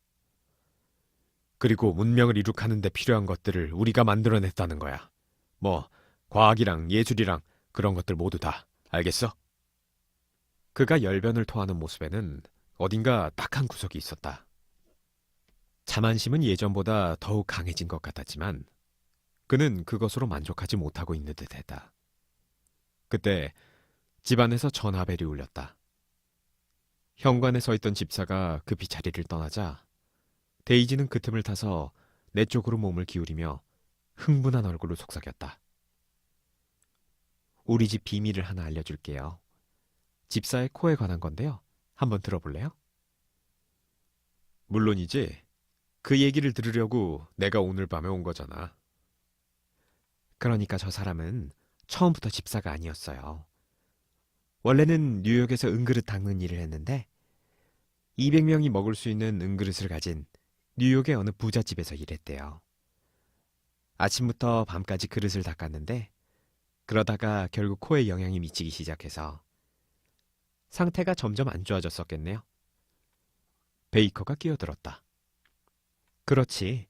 그리고 문명을 이룩하는 데 필요한 것들을 우리가 만들어냈다는 거야. 뭐 과학이랑 예술이랑 그런 것들 모두 다. 알겠어? 그가 열변을 토하는 모습에는 어딘가 딱한 구석이 있었다. 자만심은 예전보다 더욱 강해진 것 같았지만 그는 그것으로 만족하지 못하고 있는 듯했다. 그때 집안에서 전화벨이 울렸다. 현관에 서 있던 집사가 급히 자리를 떠나자 데이지는 그 틈을 타서 내 쪽으로 몸을 기울이며 흥분한 얼굴로 속삭였다. 우리 집 비밀을 하나 알려줄게요. 집사의 코에 관한 건데요. 한번 들어볼래요? 물론이지. 그 얘기를 들으려고 내가 오늘 밤에 온 거잖아. 그러니까 저 사람은 처음부터 집사가 아니었어요. 원래는 뉴욕에서 은그릇 닦는 일을 했는데 200명이 먹을 수 있는 은그릇을 가진 뉴욕의 어느 부잣집에서 일했대요. 아침부터 밤까지 그릇을 닦았는데 그러다가 결국 코에 영향이 미치기 시작해서 상태가 점점 안 좋아졌었겠네요. 베이커가 끼어들었다. 그렇지.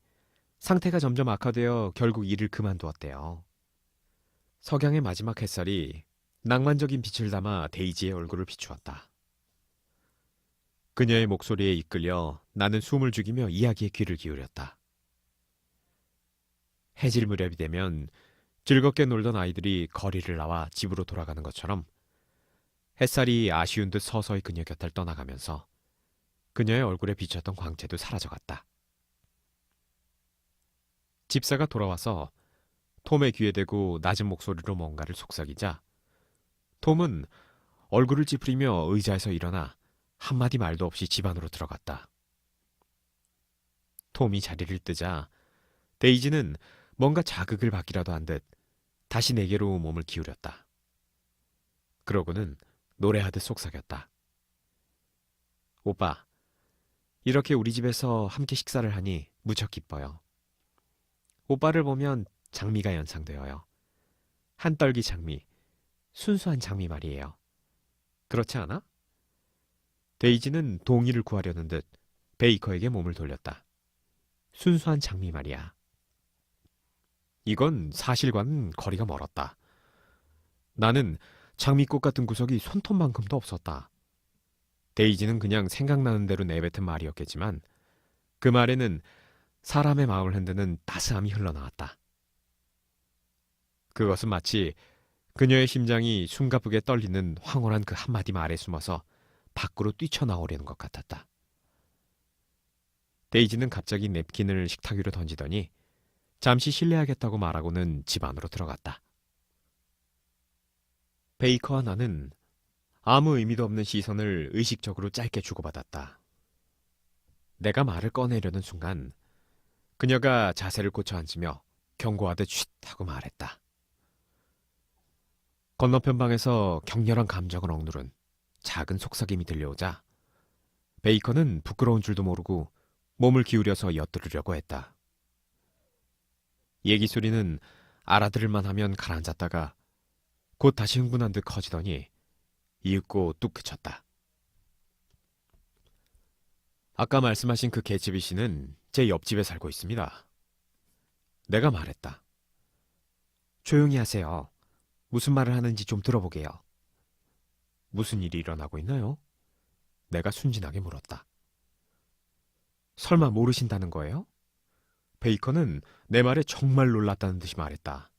상태가 점점 악화되어 결국 일을 그만두었대요. 석양의 마지막 햇살이 낭만적인 빛을 담아 데이지의 얼굴을 비추었다. 그녀의 목소리에 이끌려 나는 숨을 죽이며 이야기에 귀를 기울였다. 해질 무렵이 되면 즐겁게 놀던 아이들이 거리를 나와 집으로 돌아가는 것처럼 햇살이 아쉬운 듯 서서히 그녀 곁을 떠나가면서 그녀의 얼굴에 비쳤던 광채도 사라져갔다. 집사가 돌아와서 톰의 귀에 대고 낮은 목소리로 뭔가를 속삭이자 톰은 얼굴을 찌푸리며 의자에서 일어나 한마디 말도 없이 집 안으로 들어갔다. 톰이 자리를 뜨자 데이지는 뭔가 자극을 받기라도 한 듯 다시 내게로 몸을 기울였다. 그러고는 노래하듯 속삭였다. 오빠, 이렇게 우리 집에서 함께 식사를 하니 무척 기뻐요. 오빠를 보면 장미가 연상되어요. 한떨기 장미, 순수한 장미 말이에요. 그렇지 않아? 데이지는 동의를 구하려는 듯 베이커에게 몸을 돌렸다. 순수한 장미 말이야. 이건 사실과는 거리가 멀었다. 나는 장미꽃 같은 구석이 손톱만큼도 없었다. 데이지는 그냥 생각나는 대로 내뱉은 말이었겠지만 그 말에는 사람의 마음을 흔드는 따스함이 흘러나왔다. 그것은 마치 그녀의 심장이 숨가쁘게 떨리는 황홀한 그 한마디 말에 숨어서 밖으로 뛰쳐나오려는 것 같았다. 데이지는 갑자기 냅킨을 식탁 위로 던지더니 잠시 실례하겠다고 말하고는 집 안으로 들어갔다. 베이커와 나는 아무 의미도 없는 시선을 의식적으로 짧게 주고받았다. 내가 말을 꺼내려는 순간 그녀가 자세를 고쳐 앉으며 경고하듯 쉿 하고 말했다. 건너편 방에서 격렬한 감정을 억누른 작은 속삭임이 들려오자 베이커는 부끄러운 줄도 모르고 몸을 기울여서 엿들으려고 했다. 얘기 소리는 알아들을만 하면 가라앉았다가 곧 다시 흥분한 듯 커지더니 이윽고 뚝 그쳤다. 아까 말씀하신 그 개츠비 씨는 제 옆집에 살고 있습니다. 내가 말했다. 조용히 하세요. 무슨 말을 하는지 좀 들어보게요. 무슨 일이 일어나고 있나요? 내가 순진하게 물었다. 설마 모르신다는 거예요? 베이커는 내 말에 정말 놀랐다는 듯이 말했다.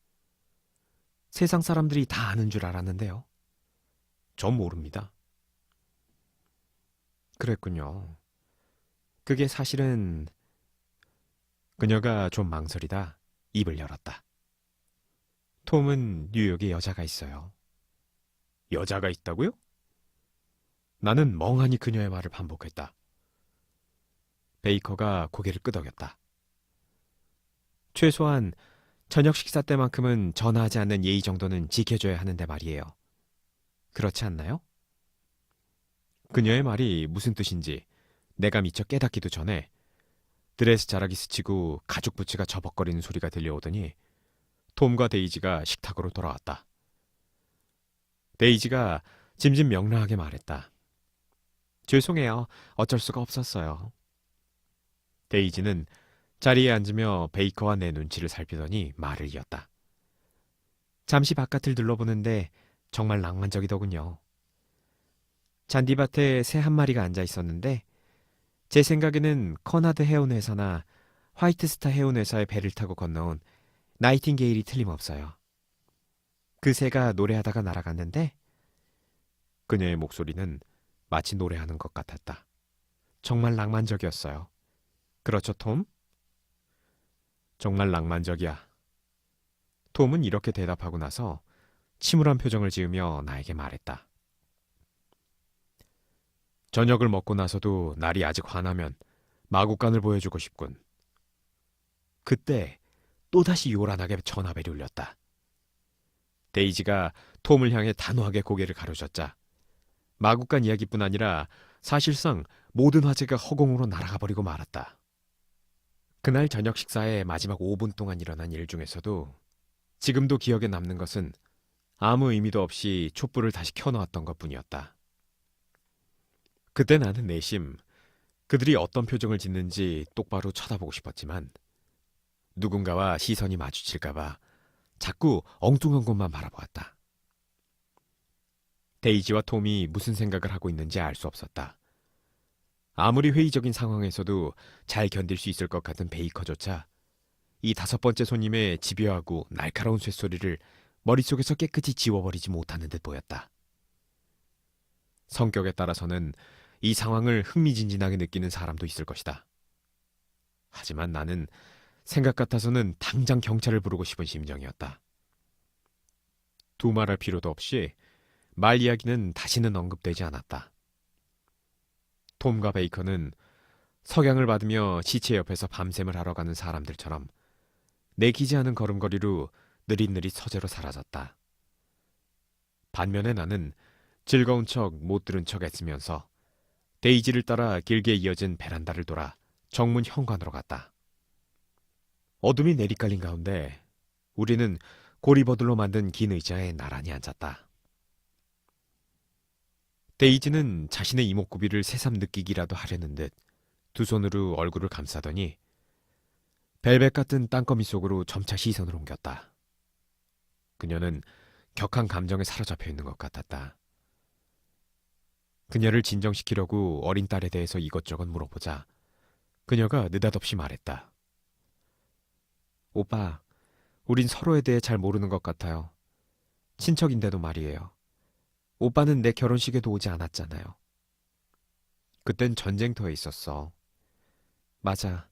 세상 사람들이 다 아는 줄 알았는데요. 전 모릅니다. 그랬군요. 그게 사실은... 그녀가 좀 망설이다 입을 열었다. 톰은 뉴욕에 여자가 있어요. 여자가 있다고요? 나는 멍하니 그녀의 말을 반복했다. 베이커가 고개를 끄덕였다. 최소한 저녁 식사 때만큼은 전화하지 않는 예의 정도는 지켜줘야 하는데 말이에요. 그렇지 않나요? 그녀의 말이 무슨 뜻인지 내가 미처 깨닫기도 전에 드레스 자락이 스치고 가죽 부츠가 저벅거리는 소리가 들려오더니 톰과 데이지가 식탁으로 돌아왔다. 데이지가 짐짓 명랑하게 말했다. 죄송해요. 어쩔 수가 없었어요. 데이지는 자리에 앉으며 베이커와 내 눈치를 살피더니 말을 이었다. 잠시 바깥을 둘러보는데 정말 낭만적이더군요. 잔디밭에 새 한 마리가 앉아 있었는데 제 생각에는 커나드 해운회사나 화이트스타 해운회사의 배를 타고 건너온 나이팅게일이 틀림없어요. 그 새가 노래하다가 날아갔는데 그녀의 목소리는 마치 노래하는 것 같았다. 정말 낭만적이었어요. 그렇죠, 톰? 정말 낭만적이야. 톰은 이렇게 대답하고 나서 침울한 표정을 지으며 나에게 말했다. 저녁을 먹고 나서도 날이 아직 환하면 마구간을 보여주고 싶군. 그때 또다시 요란하게 전화벨이 울렸다. 데이지가 톰을 향해 단호하게 고개를 가로젓자 마구간 이야기뿐 아니라 사실상 모든 화제가 허공으로 날아가 버리고 말았다. 그날 저녁 식사의 마지막 5분 동안 일어난 일 중에서도 지금도 기억에 남는 것은 아무 의미도 없이 촛불을 다시 켜놓았던 것뿐이었다. 그때 나는 내심 그들이 어떤 표정을 짓는지 똑바로 쳐다보고 싶었지만 누군가와 시선이 마주칠까봐 자꾸 엉뚱한 곳만 바라보았다. 데이지와 톰이 무슨 생각을 하고 있는지 알 수 없었다. 아무리 회의적인 상황에서도 잘 견딜 수 있을 것 같은 베이커조차 이 5번째 손님의 집요하고 날카로운 쇳소리를 머릿속에서 깨끗이 지워버리지 못하는 듯 보였다. 성격에 따라서는 이 상황을 흥미진진하게 느끼는 사람도 있을 것이다. 하지만 나는 생각 같아서는 당장 경찰을 부르고 싶은 심정이었다. 두말할 필요도 없이 말 이야기는 다시는 언급되지 않았다. 톰과 베이컨은 석양을 받으며 시체 옆에서 밤샘을 하러 가는 사람들처럼 내키지 않은 걸음걸이로 느릿느릿 서재로 사라졌다. 반면에 나는 즐거운 척 못 들은 척 애쓰면서 데이지를 따라 길게 이어진 베란다를 돌아 정문 현관으로 갔다. 어둠이 내리깔린 가운데 우리는 고리버들로 만든 긴 의자에 나란히 앉았다. 데이지는 자신의 이목구비를 새삼 느끼기라도 하려는 듯 두 손으로 얼굴을 감싸더니 벨벳 같은 땅거미 속으로 점차 시선을 옮겼다. 그녀는 격한 감정에 사로잡혀 있는 것 같았다. 그녀를 진정시키려고 어린 딸에 대해서 이것저것 물어보자 그녀가 느닷없이 말했다. 오빠, 우린 서로에 대해 잘 모르는 것 같아요. 친척인데도 말이에요. 오빠는 내 결혼식에도 오지 않았잖아요. 그땐 전쟁터에 있었어. 맞아,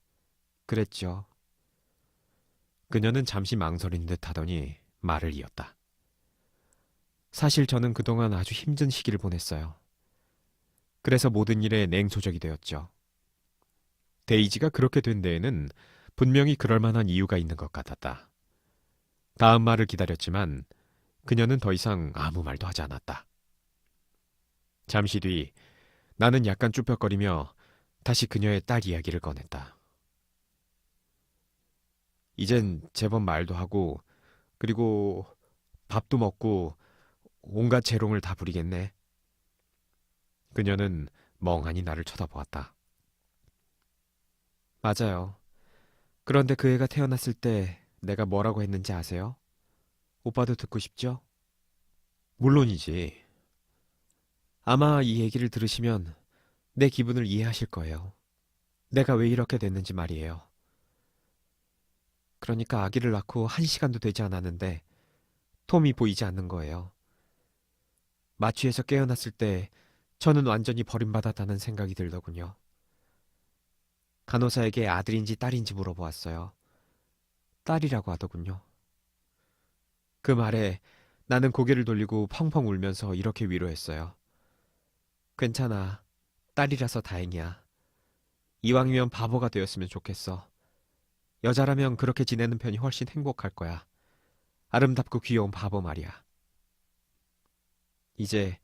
그랬죠. 그녀는 잠시 망설인 듯 하더니 말을 이었다. 사실 저는 그동안 아주 힘든 시기를 보냈어요. 그래서 모든 일에 냉소적이 되었죠. 데이지가 그렇게 된 데에는 분명히 그럴 만한 이유가 있는 것 같았다. 다음 말을 기다렸지만 그녀는 더 이상 아무 말도 하지 않았다. 잠시 뒤 나는 약간 쭈뼛거리며 다시 그녀의 딸 이야기를 꺼냈다. 이젠 제법 말도 하고 그리고 밥도 먹고 온갖 재롱을 다 부리겠네. 그녀는 멍하니 나를 쳐다보았다. 맞아요. 그런데 그 애가 태어났을 때 내가 뭐라고 했는지 아세요? 오빠도 듣고 싶죠? 물론이지. 아마 이 얘기를 들으시면 내 기분을 이해하실 거예요. 내가 왜 이렇게 됐는지 말이에요. 그러니까 아기를 낳고 1시간도 되지 않았는데 톰이 보이지 않는 거예요. 마취에서 깨어났을 때 저는 완전히 버림받았다는 생각이 들더군요. 간호사에게 아들인지 딸인지 물어보았어요. 딸이라고 하더군요. 그 말에 나는 고개를 돌리고 펑펑 울면서 이렇게 위로했어요. 괜찮아. 딸이라서 다행이야. 이왕이면 바보가 되었으면 좋겠어. 여자라면 그렇게 지내는 편이 훨씬 행복할 거야. 아름답고 귀여운 바보 말이야. 이제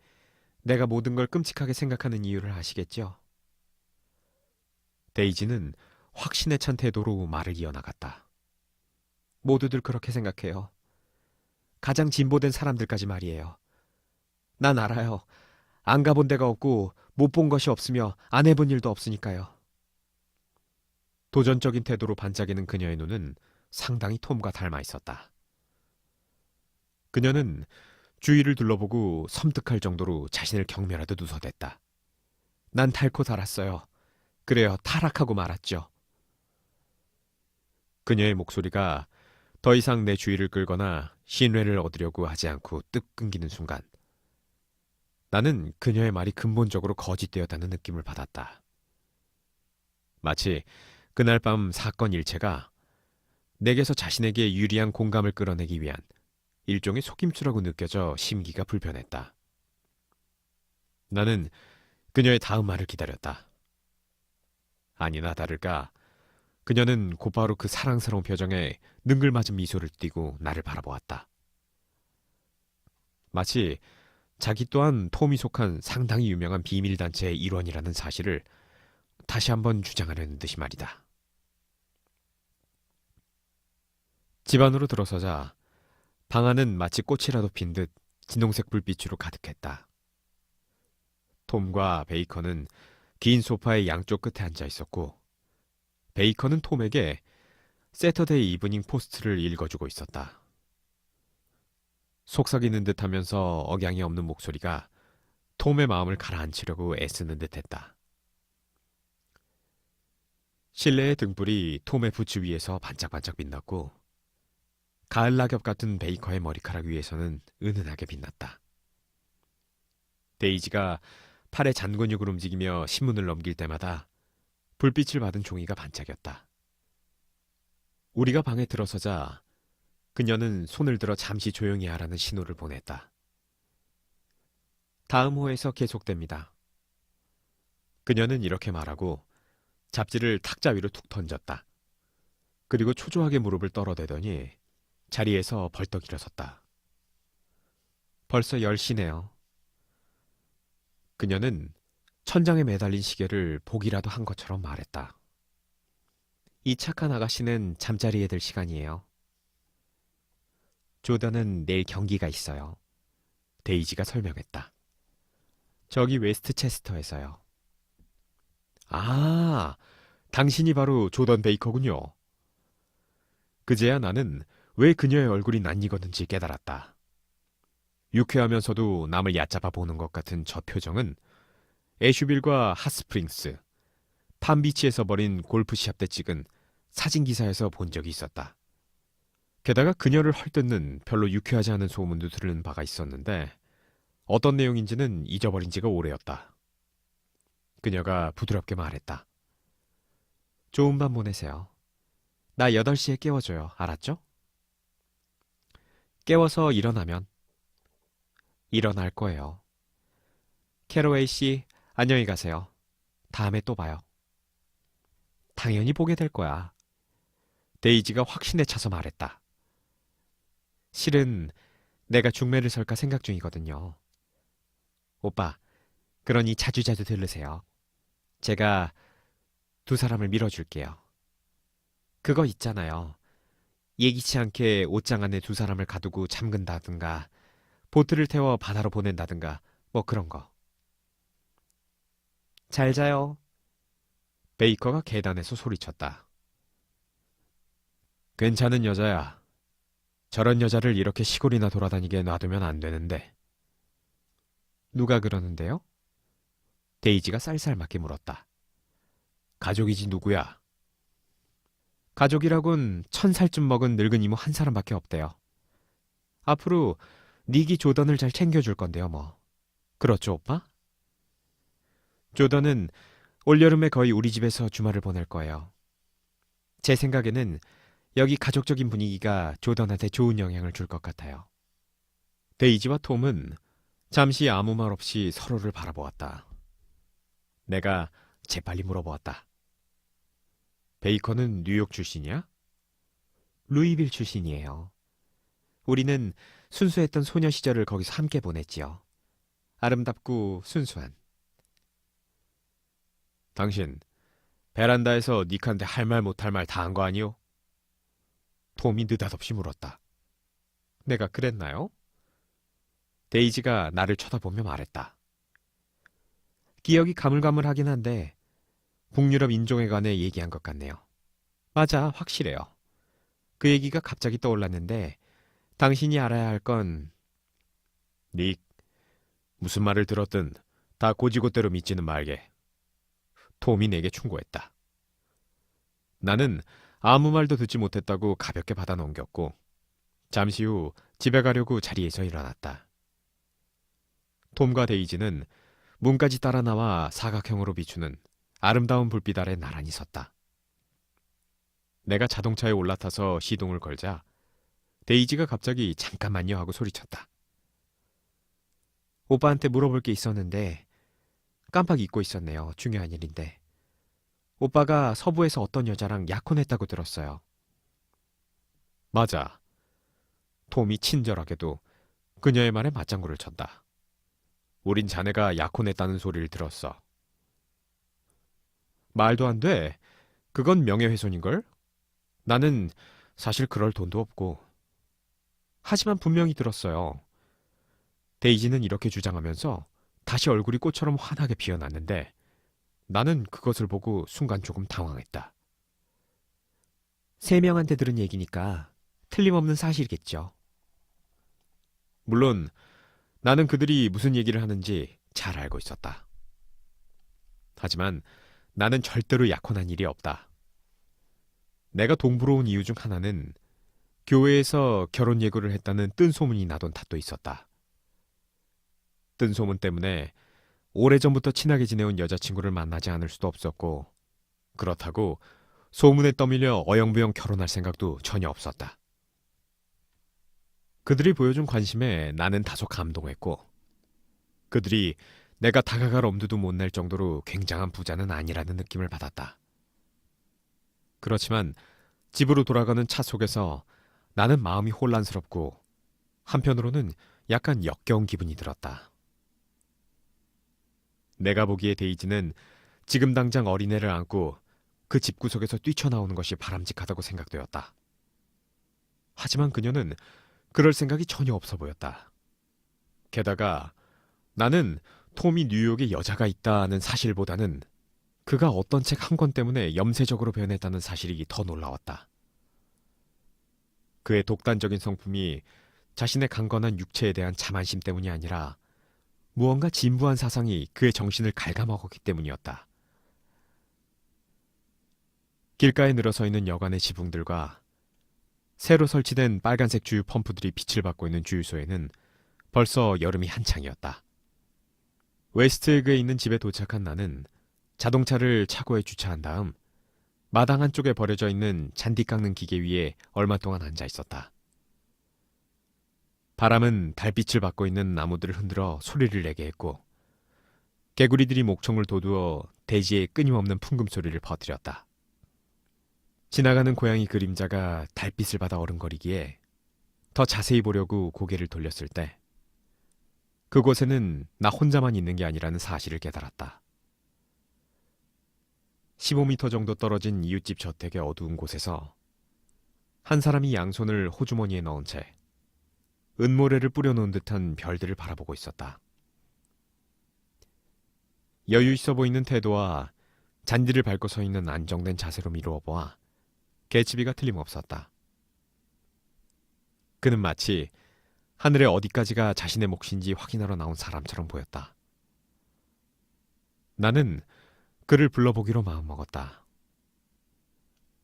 내가 모든 걸 끔찍하게 생각하는 이유를 아시겠죠? 데이지는 확신에 찬 태도로 말을 이어나갔다. 모두들 그렇게 생각해요. 가장 진보된 사람들까지 말이에요. 난 알아요. 안 가본 데가 없고 못 본 것이 없으며 안 해본 일도 없으니까요. 도전적인 태도로 반짝이는 그녀의 눈은 상당히 톰과 닮아 있었다. 그녀는 주위를 둘러보고 섬뜩할 정도로 자신을 경멸하듯 웃어댔다. 난 닳고 살았어요. 그래요, 타락하고 말았죠. 그녀의 목소리가 더 이상 내 주의를 끌거나 신뢰를 얻으려고 하지 않고 뜩 끊기는 순간 나는 그녀의 말이 근본적으로 거짓되었다는 느낌을 받았다. 마치 그날 밤 사건 일체가 내게서 자신에게 유리한 공감을 끌어내기 위한 일종의 속임수라고 느껴져 심기가 불편했다. 나는 그녀의 다음 말을 기다렸다. 아니나 다를까 그녀는 곧바로 그 사랑스러운 표정에 능글맞은 미소를 띠고 나를 바라보았다. 마치 자기 또한 톰이 속한 상당히 유명한 비밀단체의 일원이라는 사실을 다시 한번 주장하려는 듯이 말이다. 집 안으로 들어서자 방 안은 마치 꽃이라도 핀 듯 진홍색 불빛으로 가득했다. 톰과 베이컨은 긴 소파의 양쪽 끝에 앉아 있었고 베이컨은 톰에게 세터데이 이브닝 포스트를 읽어주고 있었다. 속삭이는 듯하면서 억양이 없는 목소리가 톰의 마음을 가라앉히려고 애쓰는 듯했다. 실내의 등불이 톰의 부츠 위에서 반짝반짝 빛났고 가을 낙엽 같은 베이커의 머리카락 위에서는 은은하게 빛났다. 데이지가 팔에 잔근육을 움직이며 신문을 넘길 때마다 불빛을 받은 종이가 반짝였다. 우리가 방에 들어서자 그녀는 손을 들어 잠시 조용히 하라는 신호를 보냈다. 다음 호에서 계속됩니다. 그녀는 이렇게 말하고 잡지를 탁자 위로 툭 던졌다. 그리고 초조하게 무릎을 떨어대더니 자리에서 벌떡 일어섰다. 벌써 10시네요. 그녀는 천장에 매달린 시계를 보기라도 한 것처럼 말했다. 이 착한 아가씨는 잠자리에 들 시간이에요. 조던은 내일 경기가 있어요. 데이지가 설명했다. 저기 웨스트체스터에서요. 아, 당신이 바로 조던 베이커군요. 그제야 나는 왜 그녀의 얼굴이 낯익었는지 깨달았다. 유쾌하면서도 남을 얕잡아 보는 것 같은 저 표정은 애슈빌과 핫스프링스, 팜비치에서 벌인 골프시합 때 찍은 사진기사에서 본 적이 있었다. 게다가 그녀를 헐뜯는 별로 유쾌하지 않은 소문도 들은 바가 있었는데 어떤 내용인지는 잊어버린 지가 오래였다. 그녀가 부드럽게 말했다. 좋은 밤 보내세요. 나 8시에 깨워줘요. 알았죠? 깨워서 일어나면 일어날 거예요. 캐로웨이 씨, 안녕히 가세요. 다음에 또 봐요. 당연히 보게 될 거야. 데이지가 확신에 차서 말했다. 실은 내가 중매를 설까 생각 중이거든요. 오빠, 그러니 자주자주 들르세요. 제가 두 사람을 밀어줄게요. 그거 있잖아요. 예기치 않게 옷장 안에 두 사람을 가두고 잠근다든가 보트를 태워 바다로 보낸다든가 뭐 그런 거. 잘 자요. 베이커가 계단에서 소리쳤다. 괜찮은 여자야. 저런 여자를 이렇게 시골이나 돌아다니게 놔두면 안 되는데. 누가 그러는데요? 데이지가 쌀쌀맞게 물었다. 가족이지 누구야? 가족이라곤 1000살쯤 먹은 늙은 이모 한 사람밖에 없대요. 앞으로 닉이 조던을 잘 챙겨줄 건데요, 뭐. 그렇죠, 오빠? 조던은 올여름에 거의 우리 집에서 주말을 보낼 거예요. 제 생각에는 여기 가족적인 분위기가 조던한테 좋은 영향을 줄 것 같아요. 데이지와 톰은 잠시 아무 말 없이 서로를 바라보았다. 내가 재빨리 물어보았다. 베이커는 뉴욕 출신이야? 루이빌 출신이에요. 우리는 순수했던 소녀 시절을 거기서 함께 보냈지요. 아름답고 순수한. 당신 베란다에서 닉한테 할 말 못할 말 다 한 거 아니오? 톰이 느닷없이 물었다. 내가 그랬나요? 데이지가 나를 쳐다보며 말했다. 기억이 가물가물하긴 한데 북유럽 인종에 관해 얘기한 것 같네요. 맞아, 확실해요. 그 얘기가 갑자기 떠올랐는데 당신이 알아야 할 건 닉, 무슨 말을 들었든 다 고지고대로 믿지는 말게. 톰이 내게 충고했다. 나는 아무 말도 듣지 못했다고 가볍게 받아 넘겼고 잠시 후 집에 가려고 자리에서 일어났다. 톰과 데이지는 문까지 따라 나와 사각형으로 비추는 아름다운 불빛 아래 나란히 섰다. 내가 자동차에 올라타서 시동을 걸자 데이지가 갑자기 잠깐만요 하고 소리쳤다. 오빠한테 물어볼 게 있었는데 깜빡 잊고 있었네요. 중요한 일인데. 오빠가 서부에서 어떤 여자랑 약혼했다고 들었어요. 맞아. 톰이 친절하게도 그녀의 말에 맞장구를 쳤다. 우린 자네가 약혼했다는 소리를 들었어. 말도 안 돼. 그건 명예훼손인걸? 나는 사실 그럴 돈도 없고. 하지만 분명히 들었어요. 데이지는 이렇게 주장하면서 다시 얼굴이 꽃처럼 환하게 피어났는데 나는 그것을 보고 순간 조금 당황했다. 3명한테 들은 얘기니까 틀림없는 사실이겠죠. 물론 나는 그들이 무슨 얘기를 하는지 잘 알고 있었다. 하지만 나는 절대로 약혼한 일이 없다. 내가 동부로 온 이유 중 하나는 교회에서 결혼 예고를 했다는 뜬 소문이 나던 탓도 있었다. 뜬 소문 때문에 오래전부터 친하게 지내온 여자친구를 만나지 않을 수도 없었고 그렇다고 소문에 떠밀려 어영부영 결혼할 생각도 전혀 없었다. 그들이 보여준 관심에 나는 다소 감동했고, 그들이 내가 다가갈 엄두도 못 낼 정도로 굉장한 부자는 아니라는 느낌을 받았다. 그렇지만 집으로 돌아가는 차 속에서 나는 마음이 혼란스럽고 한편으로는 약간 역겨운 기분이 들었다. 내가 보기에 데이지는 지금 당장 어린애를 안고 그 집구석에서 뛰쳐나오는 것이 바람직하다고 생각되었다. 하지만 그녀는 그럴 생각이 전혀 없어 보였다. 게다가 나는 톰이 뉴욕에 여자가 있다는 사실보다는 그가 어떤 책 한 권 때문에 염세적으로 변했다는 사실이 더 놀라웠다. 그의 독단적인 성품이 자신의 강건한 육체에 대한 자만심 때문이 아니라 무언가 진부한 사상이 그의 정신을 갉아먹었기 때문이었다. 길가에 늘어서 있는 여관의 지붕들과 새로 설치된 빨간색 주유 펌프들이 빛을 받고 있는 주유소에는 벌써 여름이 한창이었다. 웨스트에그에 있는 집에 도착한 나는 자동차를 차고에 주차한 다음 마당 한쪽에 버려져 있는 잔디 깎는 기계 위에 얼마 동안 앉아 있었다. 바람은 달빛을 받고 있는 나무들을 흔들어 소리를 내게 했고 개구리들이 목청을 돋우어 대지에 끊임없는 풍금 소리를 퍼뜨렸다. 지나가는 고양이 그림자가 달빛을 받아 어른거리기에 더 자세히 보려고 고개를 돌렸을 때 그곳에는 나 혼자만 있는 게 아니라는 사실을 깨달았다. 15m 정도 떨어진 이웃집 저택의 어두운 곳에서 한 사람이 양손을 호주머니에 넣은 채 은모래를 뿌려놓은 듯한 별들을 바라보고 있었다. 여유 있어 보이는 태도와 잔디를 밟고 서 있는 안정된 자세로 미루어 보아 개츠비가 틀림없었다. 그는 마치 하늘의 어디까지가 자신의 몫인지 확인하러 나온 사람처럼 보였다. 나는 그를 불러보기로 마음먹었다.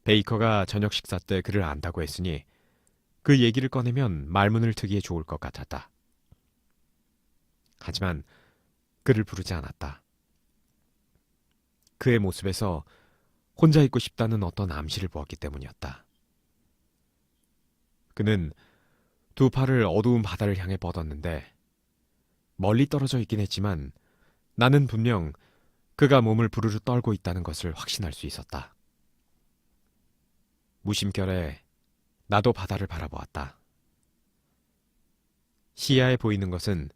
베이커가 저녁 식사 때 그를 안다고 했으니 그 얘기를 꺼내면 말문을 트기에 좋을 것 같았다. 하지만 그를 부르지 않았다. 그의 모습에서 혼자 있고 싶다는 어떤 암시를 보았기 때문이었다. 그는 두 팔을 어두운 바다를 향해 뻗었는데 멀리 떨어져 있긴 했지만 나는 분명 그가 몸을 부르르 떨고 있다는 것을 확신할 수 있었다. 무심결에 나도 바다를 바라보았다. 시야에 보이는 것은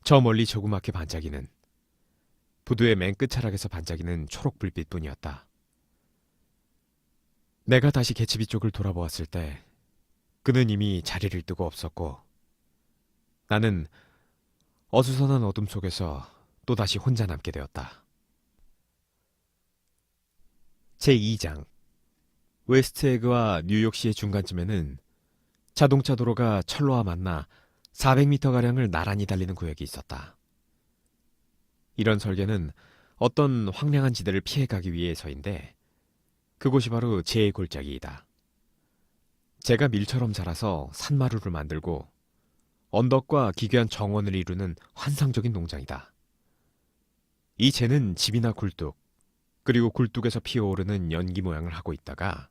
저 멀리 조그맣게 반짝이는 부두의 맨 끝자락에서 반짝이는 초록 불빛뿐이었다. 내가 다시 개츠비 쪽을 돌아보았을 때 그는 이미 자리를 뜨고 없었고 나는 어수선한 어둠 속에서 또다시 혼자 남게 되었다. 제2장 웨스트에그와 뉴욕시의 중간쯤에는 자동차 도로가 철로와 만나 400m가량을 나란히 달리는 구역이 있었다. 이런 설계는 어떤 황량한 지대를 피해가기 위해서인데 그곳이 바로 제 골짜기이다. 제가 밀처럼 자라서 산마루를 만들고 언덕과 기괴한 정원을 이루는 환상적인 농장이다. 이 재는 집이나 굴뚝, 그리고 굴뚝에서 피어오르는 연기 모양을 하고 있다가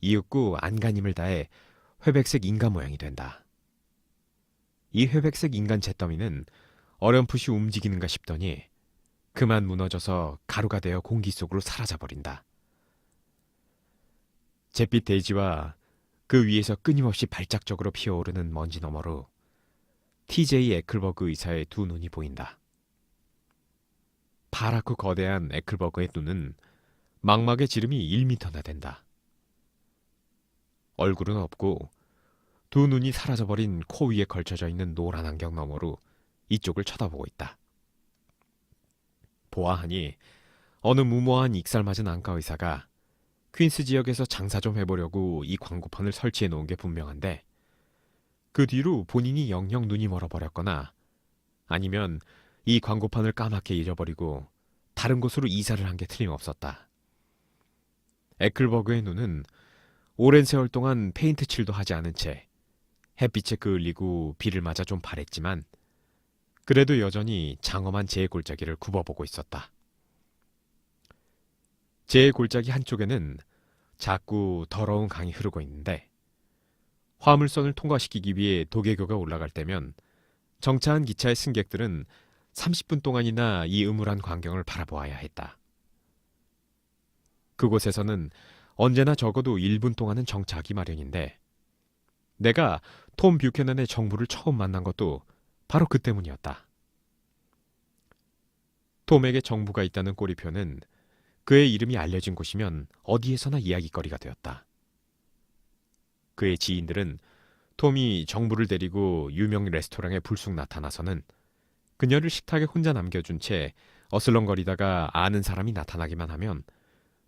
이윽고 안간힘을 다해 회백색 인간 모양이 된다. 이 회백색 인간 잿더미는 어렴풋이 움직이는가 싶더니 그만 무너져서 가루가 되어 공기 속으로 사라져버린다. 잿빛 대지와 그 위에서 끊임없이 발작적으로 피어오르는 먼지 너머로 TJ 에클버그 의사의 두 눈이 보인다. 파랗고 거대한 에클버그의 눈은 망막의 지름이 1m나 된다. 얼굴은 없고 두 눈이 사라져버린 코 위에 걸쳐져 있는 노란 안경 너머로 이쪽을 쳐다보고 있다. 보아하니 어느 무모한 익살맞은 안과 의사가 퀸스 지역에서 장사 좀 해보려고 이 광고판을 설치해 놓은 게 분명한데 그 뒤로 본인이 영영 눈이 멀어버렸거나 아니면 이 광고판을 까맣게 잊어버리고 다른 곳으로 이사를 한 게 틀림없었다. 에클버그의 눈은 오랜 세월 동안 페인트 칠도 하지 않은 채 햇빛에 그을리고 비를 맞아 좀 바랬지만 그래도 여전히 장엄한 제 골짜기를 굽어보고 있었다. 제 골짜기 한쪽에는 작고 더러운 강이 흐르고 있는데 화물선을 통과시키기 위해 도계교가 올라갈 때면 정차한 기차의 승객들은 30분 동안이나 이 음울한 광경을 바라보아야 했다. 그곳에서는 언제나 적어도 1분 동안은 정차하기 마련인데 내가 톰 뷰캐넌의 정부를 처음 만난 것도 바로 그 때문이었다. 톰에게 정부가 있다는 꼬리표는 그의 이름이 알려진 곳이면 어디에서나 이야기거리가 되었다. 그의 지인들은 톰이 정부를 데리고 유명 레스토랑에 불쑥 나타나서는 그녀를 식탁에 혼자 남겨준 채 어슬렁거리다가 아는 사람이 나타나기만 하면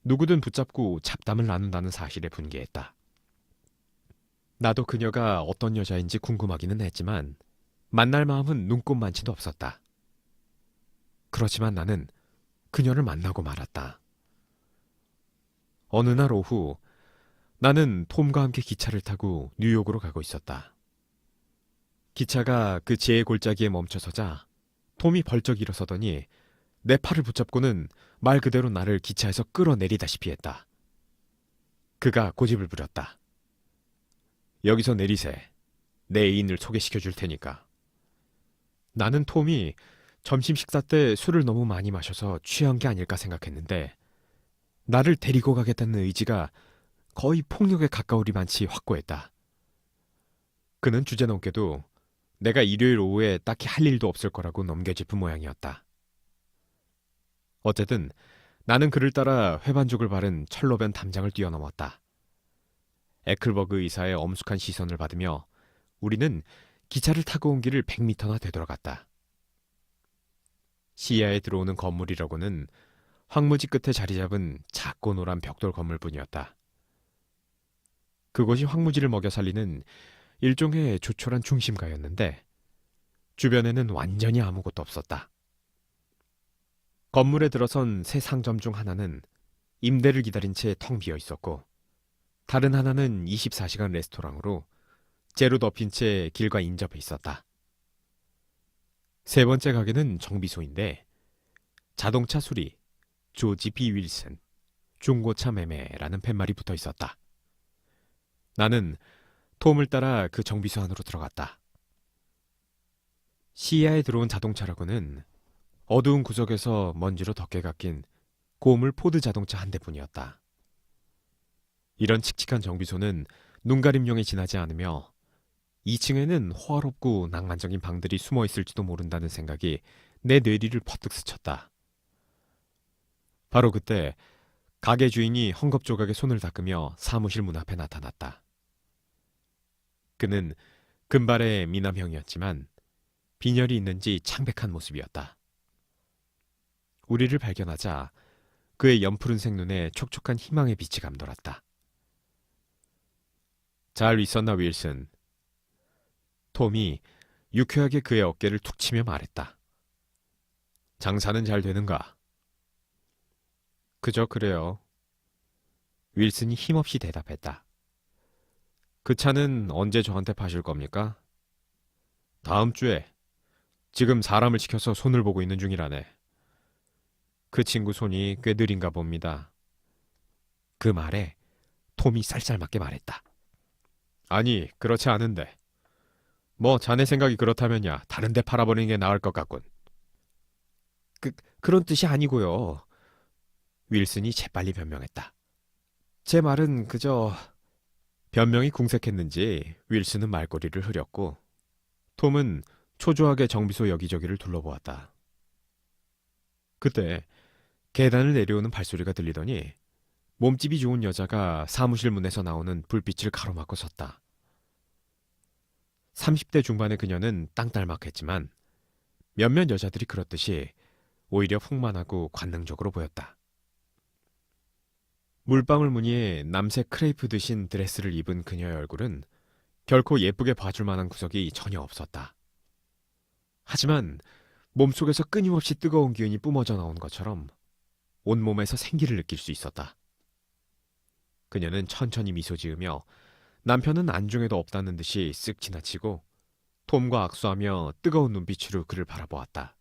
누구든 붙잡고 잡담을 나눈다는 사실에 분개했다. 나도 그녀가 어떤 여자인지 궁금하기는 했지만 만날 마음은 눈꼽만치도 없었다. 그렇지만 나는 그녀를 만나고 말았다. 어느 날 오후 나는 톰과 함께 기차를 타고 뉴욕으로 가고 있었다. 기차가 그 지의 골짜기에 멈춰서자 톰이 벌쩍 일어서더니 내 팔을 붙잡고는 말 그대로 나를 기차에서 끌어내리다시피 했다. 그가 고집을 부렸다. 여기서 내리세. 내 애인을 소개시켜 줄 테니까. 나는 톰이 점심 식사 때 술을 너무 많이 마셔서 취한 게 아닐까 생각했는데 나를 데리고 가겠다는 의지가 거의 폭력에 가까우리만치 확고했다. 그는 주제넘게도 내가 일요일 오후에 딱히 할 일도 없을 거라고 넘겨짚은 모양이었다. 어쨌든 나는 그를 따라 회반죽을 바른 철로변 담장을 뛰어넘었다. 에클버그 의사의 엄숙한 시선을 받으며 우리는 기차를 타고 온 길을 100m나 되돌아갔다. 시야에 들어오는 건물이라고는 황무지 끝에 자리 잡은 작고 노란 벽돌 건물뿐이었다. 그곳이 황무지를 먹여 살리는 일종의 조촐한 중심가였는데 주변에는 완전히 아무것도 없었다. 건물에 들어선 새 상점 중 하나는 임대를 기다린 채 텅 비어 있었고 다른 하나는 24시간 레스토랑으로 재로 덮인 채 길과 인접해 있었다. 세 번째 가게는 정비소인데 자동차 수리, 조지 B. 윌슨, 중고차 매매라는 팻말이 붙어 있었다. 나는 톰을 따라 그 정비소 안으로 들어갔다. 시야에 들어온 자동차라고는 어두운 구석에서 먼지로 덮개 깎인 고물 포드 자동차 한 대뿐이었다. 이런 칙칙한 정비소는 눈가림용에 지나지 않으며 2층에는 호화롭고 낭만적인 방들이 숨어 있을지도 모른다는 생각이 내 뇌리를 퍼뜩 스쳤다. 바로 그때 가게 주인이 헝겊조각에 손을 닦으며 사무실 문 앞에 나타났다. 그는 금발의 미남형이었지만 빈혈이 있는지 창백한 모습이었다. 우리를 발견하자 그의 연푸른색 눈에 촉촉한 희망의 빛이 감돌았다. 잘 있었나 윌슨? 톰이 유쾌하게 그의 어깨를 툭 치며 말했다. 장사는 잘 되는가? 그저 그래요. 윌슨이 힘없이 대답했다. 그 차는 언제 저한테 파실 겁니까? 다음 주에. 지금 사람을 시켜서 손을 보고 있는 중이라네. 그 친구 손이 꽤 느린가 봅니다. 그 말에 톰이 쌀쌀맞게 말했다. 아니, 그렇지 않은데. 뭐 자네 생각이 그렇다면야 다른 데 팔아버리는 게 나을 것 같군. 그런 뜻이 아니고요. 윌슨이 재빨리 변명했다. 제 말은 그저... 변명이 궁색했는지 윌슨은 말꼬리를 흐렸고 톰은 초조하게 정비소 여기저기를 둘러보았다. 그때 계단을 내려오는 발소리가 들리더니 몸집이 좋은 여자가 사무실 문에서 나오는 불빛을 가로막고 섰다. 30대 중반의 그녀는 땅딸막했지만 몇몇 여자들이 그렇듯이 오히려 풍만하고 관능적으로 보였다. 물방울 무늬의 남색 크레이프 드신 드레스를 입은 그녀의 얼굴은 결코 예쁘게 봐줄 만한 구석이 전혀 없었다. 하지만 몸속에서 끊임없이 뜨거운 기운이 뿜어져 나온 것처럼 온몸에서 생기를 느낄 수 있었다. 그녀는 천천히 미소 지으며 남편은 안중에도 없다는 듯이 쓱 지나치고 톰과 악수하며 뜨거운 눈빛으로 그를 바라보았다.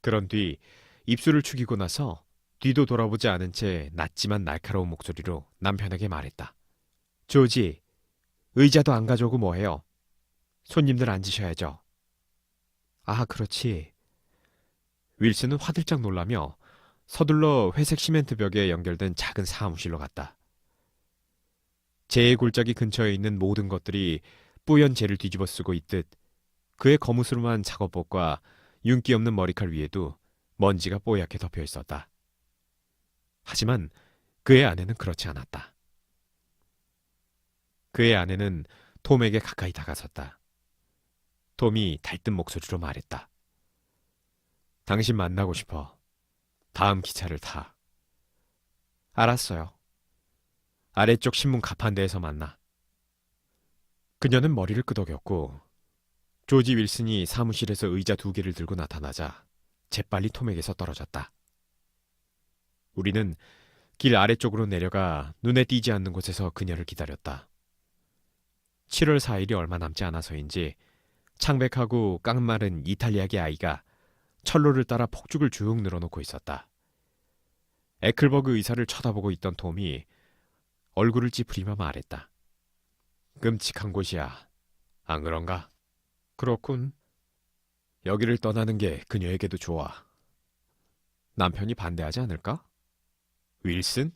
그런 뒤 입술을 축이고 나서 뒤도 돌아보지 않은 채 낮지만 날카로운 목소리로 남편에게 말했다. 조지, 의자도 안 가져오고 뭐해요? 손님들 앉으셔야죠. 아, 그렇지. 윌슨은 화들짝 놀라며 서둘러 회색 시멘트 벽에 연결된 작은 사무실로 갔다. 재의 골짜기 근처에 있는 모든 것들이 뿌연 재를 뒤집어 쓰고 있듯 그의 거무스름한 작업복과 윤기 없는 머리칼 위에도 먼지가 뽀얗게 덮여 있었다. 하지만 그의 아내는 그렇지 않았다. 그의 아내는 톰에게 가까이 다가섰다. 톰이 달뜬 목소리로 말했다. 당신 만나고 싶어. 다음 기차를 타. 알았어요. 아래쪽 신문 가판대에서 만나. 그녀는 머리를 끄덕였고 조지 윌슨이 사무실에서 의자 2개를 들고 나타나자 재빨리 톰에게서 떨어졌다. 우리는 길 아래쪽으로 내려가 눈에 띄지 않는 곳에서 그녀를 기다렸다. 7월 4일이 얼마 남지 않아서인지 창백하고 깡마른 이탈리아계 아이가 철로를 따라 폭죽을 쭉 늘어놓고 있었다. 에클버그 의사를 쳐다보고 있던 톰이 얼굴을 찌푸리며 말했다. 끔찍한 곳이야. 안 그런가? 그렇군. 여기를 떠나는 게 그녀에게도 좋아. 남편이 반대하지 않을까? 윌슨?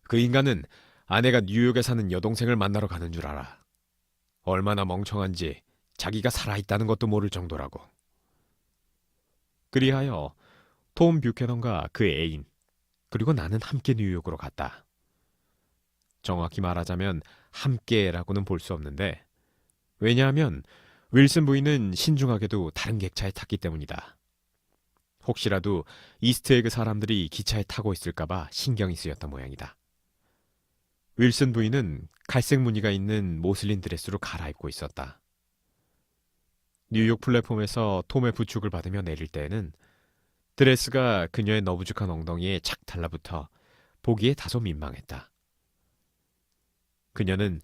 그 인간은 아내가 뉴욕에 사는 여동생을 만나러 가는 줄 알아. 얼마나 멍청한지 자기가 살아있다는 것도 모를 정도라고. 그리하여 톰 뷰캐넌과 그 애인, 그리고 나는 함께 뉴욕으로 갔다. 정확히 말하자면 함께라고는 볼 수 없는데 왜냐하면 윌슨 부인은 신중하게도 다른 객차에 탔기 때문이다. 혹시라도 이스트에그 사람들이 기차에 타고 있을까봐 신경이 쓰였던 모양이다. 윌슨 부인은 갈색 무늬가 있는 모슬린 드레스로 갈아입고 있었다. 뉴욕 플랫폼에서 톰의 부축을 받으며 내릴 때에는 드레스가 그녀의 너부죽한 엉덩이에 착 달라붙어 보기에 다소 민망했다. 그녀는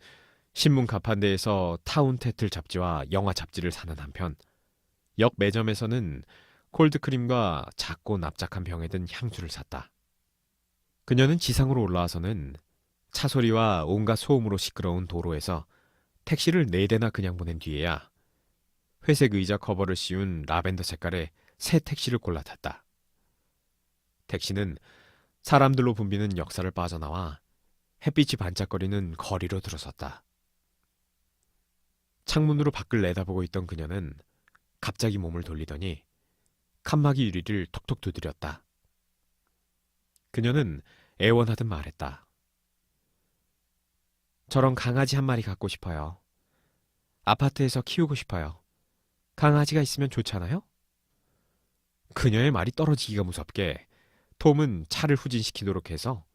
신문 가판대에서 타운 태틀 잡지와 영화 잡지를 사는 한편 역 매점에서는 콜드크림과 작고 납작한 병에 든 향수를 샀다. 그녀는 지상으로 올라와서는 차 소리와 온갖 소음으로 시끄러운 도로에서 택시를 4대나 그냥 보낸 뒤에야 회색 의자 커버를 씌운 라벤더 색깔의 새 택시를 골라 탔다. 택시는 사람들로 붐비는 역사를 빠져나와 햇빛이 반짝거리는 거리로 들어섰다. 창문으로 밖을 내다보고 있던 그녀는 갑자기 몸을 돌리더니 칸막이 유리를 톡톡 두드렸다. 그녀는 애원하듯 말했다. 저런 강아지 한 마리 갖고 싶어요. 아파트에서 키우고 싶어요. 강아지가 있으면 좋잖아요? 그녀의 말이 떨어지기가 무섭게 톰은 차를 후진시키도록 해서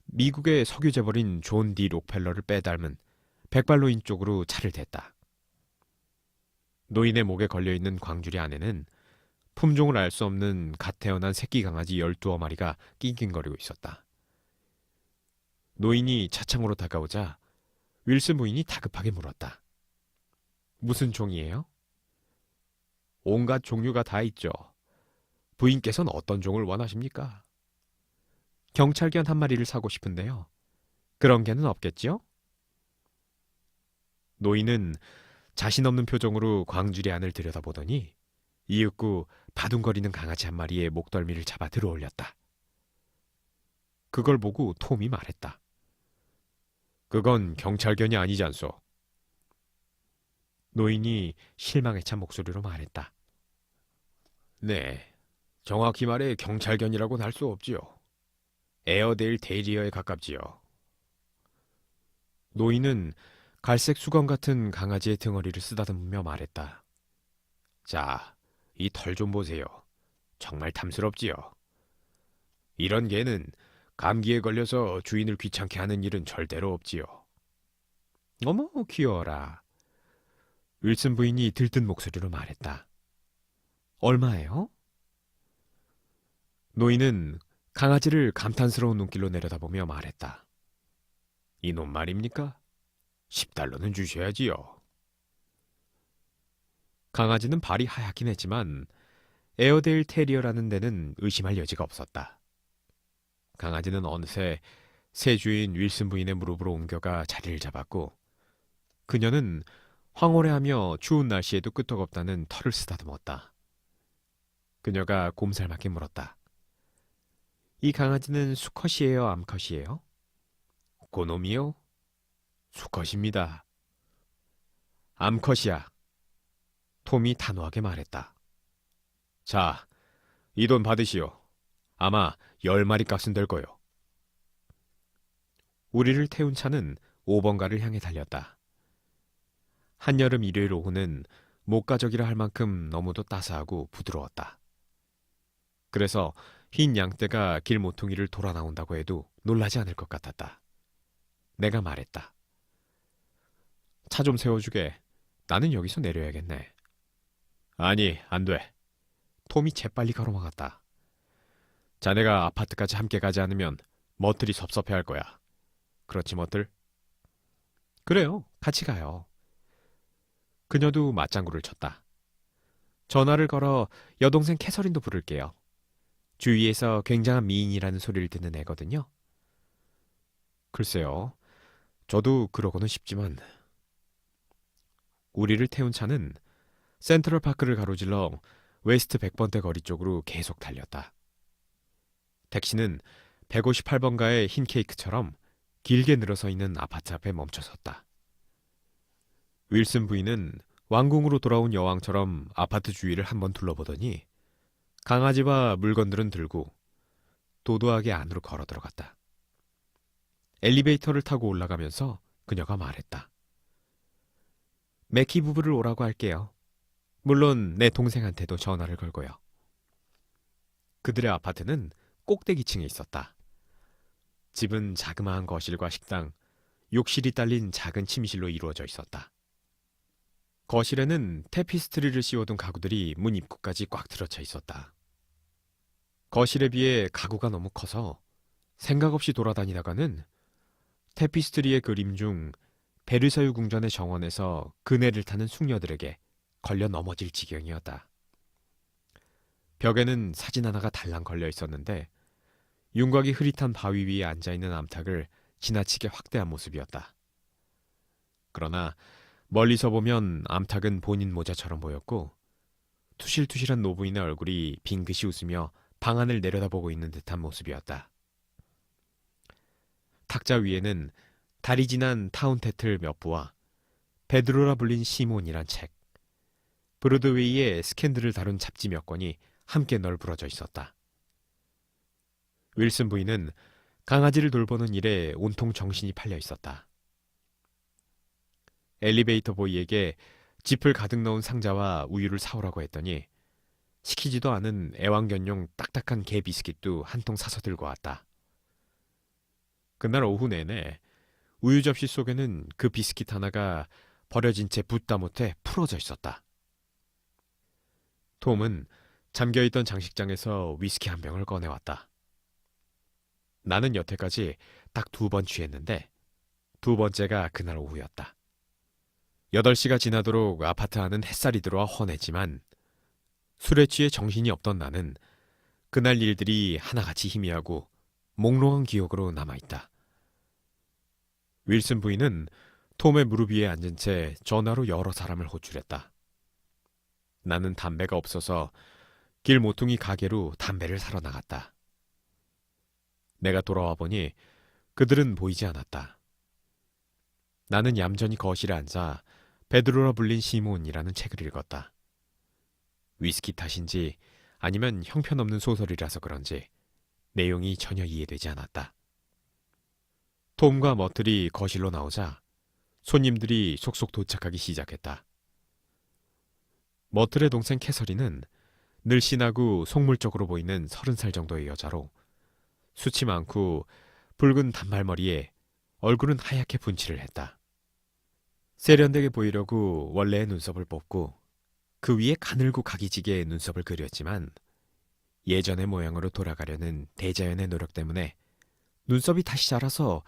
미국의 석유 재벌인 존 디 록펠러를 빼닮은 백발노인 쪽으로 차를 댔다. 노인의 목에 걸려있는 광주리 안에는 품종을 알 수 없는 갓 태어난 새끼 강아지 12마리가 낑낑거리고 있었다. 노인이 차창으로 다가오자 윌슨 부인이 다급하게 물었다. 무슨 종이에요? 온갖 종류가 다 있죠. 부인께서는 어떤 종을 원하십니까? 경찰견 한 마리를 사고 싶은데요. 그런 개는 없겠지요? 노인은 자신 없는 표정으로 광주리 안을 들여다보더니 이윽고 바둥거리는 강아지 한 마리의 목덜미를 잡아 들어올렸다. 그걸 보고 톰이 말했다. 그건 경찰견이 아니지 않소. 노인이 실망에 찬 목소리로 말했다. 네, 정확히 말해 경찰견이라고는 할 수 없지요. 에어데일 테리어에 가깝지요. 노인은 갈색 수건 같은 강아지의 등허리를 쓰다듬으며 말했다. 자, 이 털 좀 보세요. 정말 탐스럽지요. 이런 개는 감기에 걸려서 주인을 귀찮게 하는 일은 절대로 없지요. 어머, 귀여워라. 윌슨 부인이 들뜬 목소리로 말했다. 얼마예요? 노인은 강아지를 감탄스러운 눈길로 내려다보며 말했다. 이놈 말입니까? $10는 주셔야지요. 강아지는 발이 하얗긴 했지만 에어데일 테리어라는 데는 의심할 여지가 없었다. 강아지는 어느새 새 주인 윌슨 부인의 무릎으로 옮겨가 자리를 잡았고 그녀는 황홀해하며 추운 날씨에도 끄떡없다는 털을 쓰다듬었다. 그녀가 곰살맞게 물었다. 이 강아지는 수컷이에요, 암컷이에요? 고놈이요? 수컷입니다. 암컷이야. 톰이 단호하게 말했다. 자, 이 돈 받으시오. 아마 10마리 값은 될 거요. 우리를 태운 차는 5번가를 향해 달렸다. 한여름 일요일 오후는 목가적이라 할 만큼 너무도 따스하고 부드러웠다. 그래서 흰 양떼가 길 모퉁이를 돌아 나온다고 해도 놀라지 않을 것 같았다. 내가 말했다. 차 좀 세워주게. 나는 여기서 내려야겠네. 아니, 안 돼. 톰이 재빨리 가로막았다. 자네가 아파트까지 함께 가지 않으면 머틀이 섭섭해할 거야. 그렇지, 머틀? 그래요, 같이 가요. 그녀도 맞장구를 쳤다. 전화를 걸어 여동생 캐서린도 부를게요. 주위에서 굉장한 미인이라는 소리를 듣는 애거든요. 글쎄요, 저도 그러고는 싶지만. 우리를 태운 차는 센트럴파크를 가로질러 웨스트 100번대 거리 쪽으로 계속 달렸다. 택시는 158번가의 흰 케이크처럼 길게 늘어서 있는 아파트 앞에 멈춰섰다. 윌슨 부인은 왕궁으로 돌아온 여왕처럼 아파트 주위를 한번 둘러보더니 강아지와 물건들은 들고 도도하게 안으로 걸어 들어갔다. 엘리베이터를 타고 올라가면서 그녀가 말했다. 맥키 부부를 오라고 할게요. 물론 내 동생한테도 전화를 걸고요. 그들의 아파트는 꼭대기층에 있었다. 집은 자그마한 거실과 식당, 욕실이 딸린 작은 침실로 이루어져 있었다. 거실에는 테피스트리를 씌워둔 가구들이 문 입구까지 꽉 들어차 있었다. 거실에 비해 가구가 너무 커서 생각 없이 돌아다니다가는 테피스트리의 그림 중 베르사유 궁전의 정원에서 그네를 타는 숙녀들에게 걸려 넘어질 지경이었다. 벽에는 사진 하나가 달랑 걸려 있었는데 윤곽이 흐릿한 바위 위에 앉아있는 암탉을 지나치게 확대한 모습이었다. 그러나 멀리서 보면 암탉은 본인 모자처럼 보였고 투실투실한 노부인의 얼굴이 빙긋이 웃으며 방안을 내려다보고 있는 듯한 모습이었다. 탁자 위에는 다리 지난 타운테틀 몇 부와 베드로라 불린 시몬이란 책, 브로드웨이의 스캔들을 다룬 잡지 몇 권이 함께 널브러져 있었다. 윌슨 부인은 강아지를 돌보는 일에 온통 정신이 팔려 있었다. 엘리베이터 보이에게 짚을 가득 넣은 상자와 우유를 사오라고 했더니 시키지도 않은 애완견용 딱딱한 개 비스킷도 한 통 사서 들고 왔다. 그날 오후 내내 우유 접시 속에는 그 비스킷 하나가 버려진 채 붓다 못해 풀어져 있었다. 톰은 잠겨있던 장식장에서 위스키 한 병을 꺼내왔다. 나는 여태까지 딱 2번 취했는데 2번째가 그날 오후였다. 8시가 지나도록 아파트 안은 햇살이 들어와 환했지만 술에 취해 정신이 없던 나는 그날 일들이 하나같이 희미하고 몽롱한 기억으로 남아있다. 윌슨 부인은 톰의 무릎 위에 앉은 채 전화로 여러 사람을 호출했다. 나는 담배가 없어서 길 모퉁이 가게로 담배를 사러 나갔다. 내가 돌아와 보니 그들은 보이지 않았다. 나는 얌전히 거실에 앉아 베드로라 불린 시몬이라는 책을 읽었다. 위스키 탓인지 아니면 형편없는 소설이라서 그런지 내용이 전혀 이해되지 않았다. 톰과 머틀이 거실로 나오자 손님들이 속속 도착하기 시작했다. 머틀의 동생 캐서린은 늘씬하고 속물적으로 보이는 30살 정도의 여자로 수치 많고 붉은 단발머리에 얼굴은 하얗게 분칠을 했다. 세련되게 보이려고 원래의 눈썹을 뽑고 그 위에 가늘고 각이지게 눈썹을 그렸지만 예전의 모양으로 돌아가려는 대자연의 노력 때문에 눈썹이 다시 자라서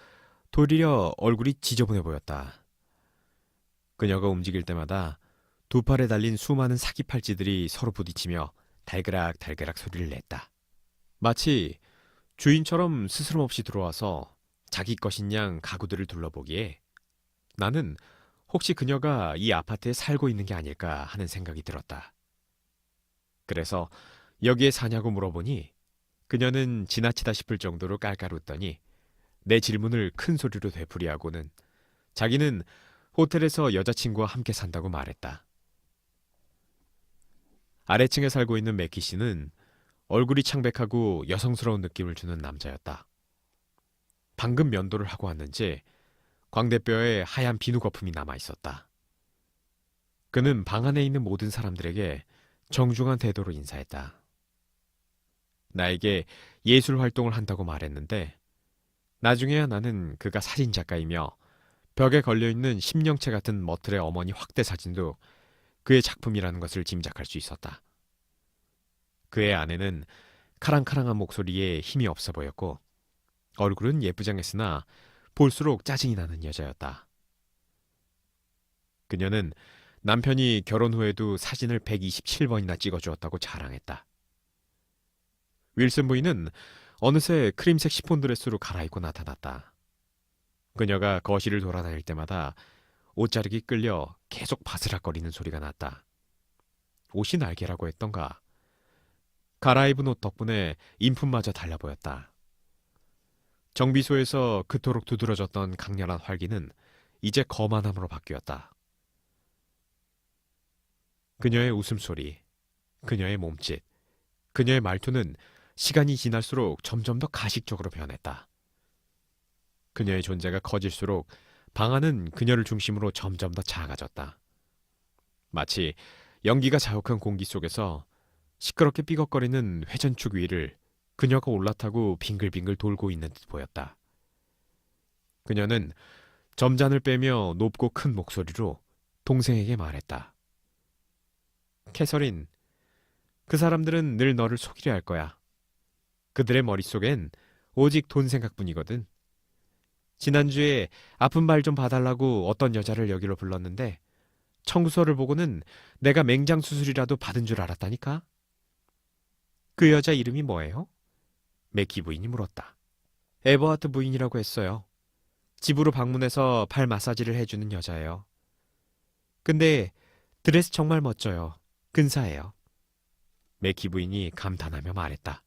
도리어 얼굴이 지저분해 보였다. 그녀가 움직일 때마다 두 팔에 달린 수많은 사기 팔찌들이 서로 부딪히며 달그락달그락 소리를 냈다. 마치 주인처럼 스스럼 없이 들어와서 자기 것인 양 가구들을 둘러보기에 나는 혹시 그녀가 이 아파트에 살고 있는 게 아닐까 하는 생각이 들었다. 그래서 여기에 사냐고 물어보니 그녀는 지나치다 싶을 정도로 깔깔 웃더니 내 질문을 큰 소리로 되풀이하고는 자기는 호텔에서 여자친구와 함께 산다고 말했다. 아래층에 살고 있는 매키 씨는 얼굴이 창백하고 여성스러운 느낌을 주는 남자였다. 방금 면도를 하고 왔는지 광대뼈에 하얀 비누 거품이 남아 있었다. 그는 방 안에 있는 모든 사람들에게 정중한 태도로 인사했다. 나에게 예술 활동을 한다고 말했는데 나중에야 나는 그가 사진작가이며 벽에 걸려있는 심령체 같은 머틀의 어머니 확대 사진도 그의 작품이라는 것을 짐작할 수 있었다. 그의 아내는 카랑카랑한 목소리에 힘이 없어 보였고 얼굴은 예쁘장했으나 볼수록 짜증이 나는 여자였다. 그녀는 남편이 결혼 후에도 사진을 127번이나 찍어주었다고 자랑했다. 윌슨 부인은 어느새 크림색 시폰 드레스로 갈아입고 나타났다. 그녀가 거실을 돌아다닐 때마다 옷자락이 끌려 계속 바스락거리는 소리가 났다. 옷이 날개라고 했던가. 갈아입은 옷 덕분에 인품마저 달라 보였다. 정비소에서 그토록 두드러졌던 강렬한 활기는 이제 거만함으로 바뀌었다. 그녀의 웃음소리, 그녀의 몸짓, 그녀의 말투는 시간이 지날수록 점점 더 가식적으로 변했다. 그녀의 존재가 커질수록 방 안은 그녀를 중심으로 점점 더 작아졌다. 마치 연기가 자욱한 공기 속에서 시끄럽게 삐걱거리는 회전축 위를 그녀가 올라타고 빙글빙글 돌고 있는 듯 보였다. 그녀는 점잔을 빼며 높고 큰 목소리로 동생에게 말했다. 캐서린, 그 사람들은 늘 너를 속이려 할 거야. 그들의 머릿속엔 오직 돈 생각뿐이거든. 지난주에 아픈 발 좀 봐달라고 어떤 여자를 여기로 불렀는데 청구서를 보고는 내가 맹장 수술이라도 받은 줄 알았다니까. 그 여자 이름이 뭐예요? 맥기 부인이 물었다. 에버하트 부인이라고 했어요. 집으로 방문해서 발 마사지를 해주는 여자예요. 근데 드레스 정말 멋져요. 근사해요. 맥기 부인이 감탄하며 말했다.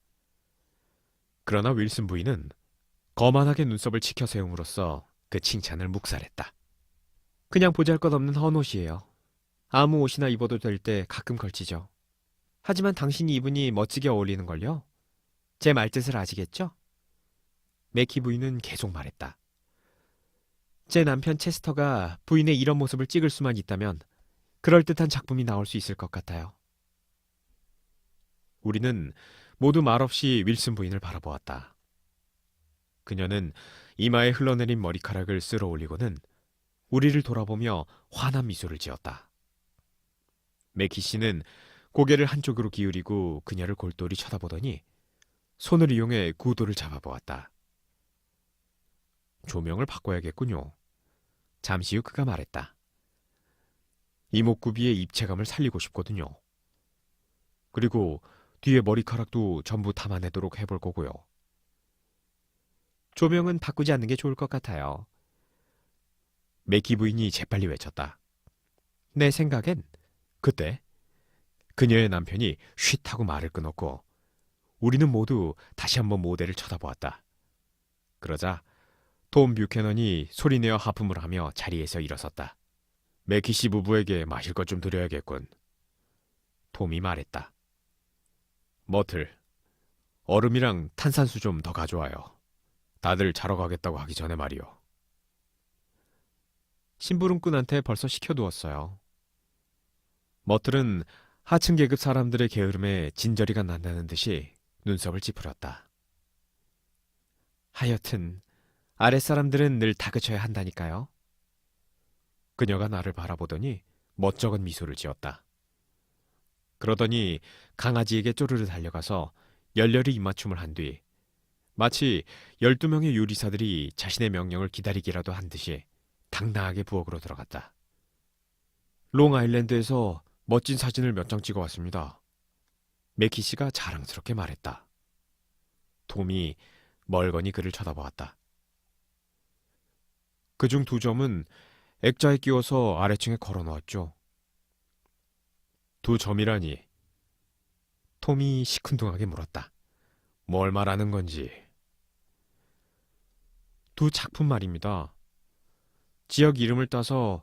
그러나 윌슨 부인은 거만하게 눈썹을 치켜 세움으로써 그 칭찬을 묵살했다. 그냥 보잘것없는 헌옷이에요. 아무 옷이나 입어도 될 때 가끔 걸치죠. 하지만 당신이 입으니 멋지게 어울리는걸요? 제 말뜻을 아시겠죠? 맥키 부인은 계속 말했다. 제 남편 체스터가 부인의 이런 모습을 찍을 수만 있다면 그럴듯한 작품이 나올 수 있을 것 같아요. 우리는 모두 말없이 윌슨 부인을 바라보았다. 그녀는 이마에 흘러내린 머리카락을 쓸어 올리고는 우리를 돌아보며 환한 미소를 지었다. 맥키 씨는 고개를 한쪽으로 기울이고 그녀를 골똘히 쳐다보더니 손을 이용해 구도를 잡아보았다. 조명을 바꿔야겠군요. 잠시 후 그가 말했다. 이목구비의 입체감을 살리고 싶거든요. 그리고 뒤에 머리카락도 전부 담아내도록 해볼 거고요. 조명은 바꾸지 않는 게 좋을 것 같아요. 맥키 부인이 재빨리 외쳤다. 내 생각엔 그때 그녀의 남편이 쉿 하고 말을 끊었고 우리는 모두 다시 한번 모델을 쳐다보았다. 그러자 톰 뷰캐넌이 소리내어 하품을 하며 자리에서 일어섰다. 맥키 씨 부부에게 마실 것 좀 드려야겠군. 톰이 말했다. 머틀, 얼음이랑 탄산수 좀 더 가져와요. 다들 자러 가겠다고 하기 전에 말이요. 심부름꾼한테 벌써 시켜두었어요. 머틀은 하층 계급 사람들의 게으름에 진저리가 난다는 듯이 눈썹을 찌푸렸다. 하여튼 아랫사람들은 늘 다그쳐야 한다니까요. 그녀가 나를 바라보더니 멋쩍은 미소를 지었다. 그러더니 강아지에게 쪼르르 달려가서 열렬히 입맞춤을 한 뒤 마치 12명의 요리사들이 자신의 명령을 기다리기라도 한 듯이 당당하게 부엌으로 들어갔다. 롱아일랜드에서 멋진 사진을 몇 장 찍어왔습니다. 맥키 씨가 자랑스럽게 말했다. 톰이 멀거니 그를 쳐다보았다. 그중 2점은 액자에 끼워서 아래층에 걸어놓았죠. 2점이라니. 톰이 시큰둥하게 물었다. 뭘 말하는 건지. 2작품 말입니다. 지역 이름을 따서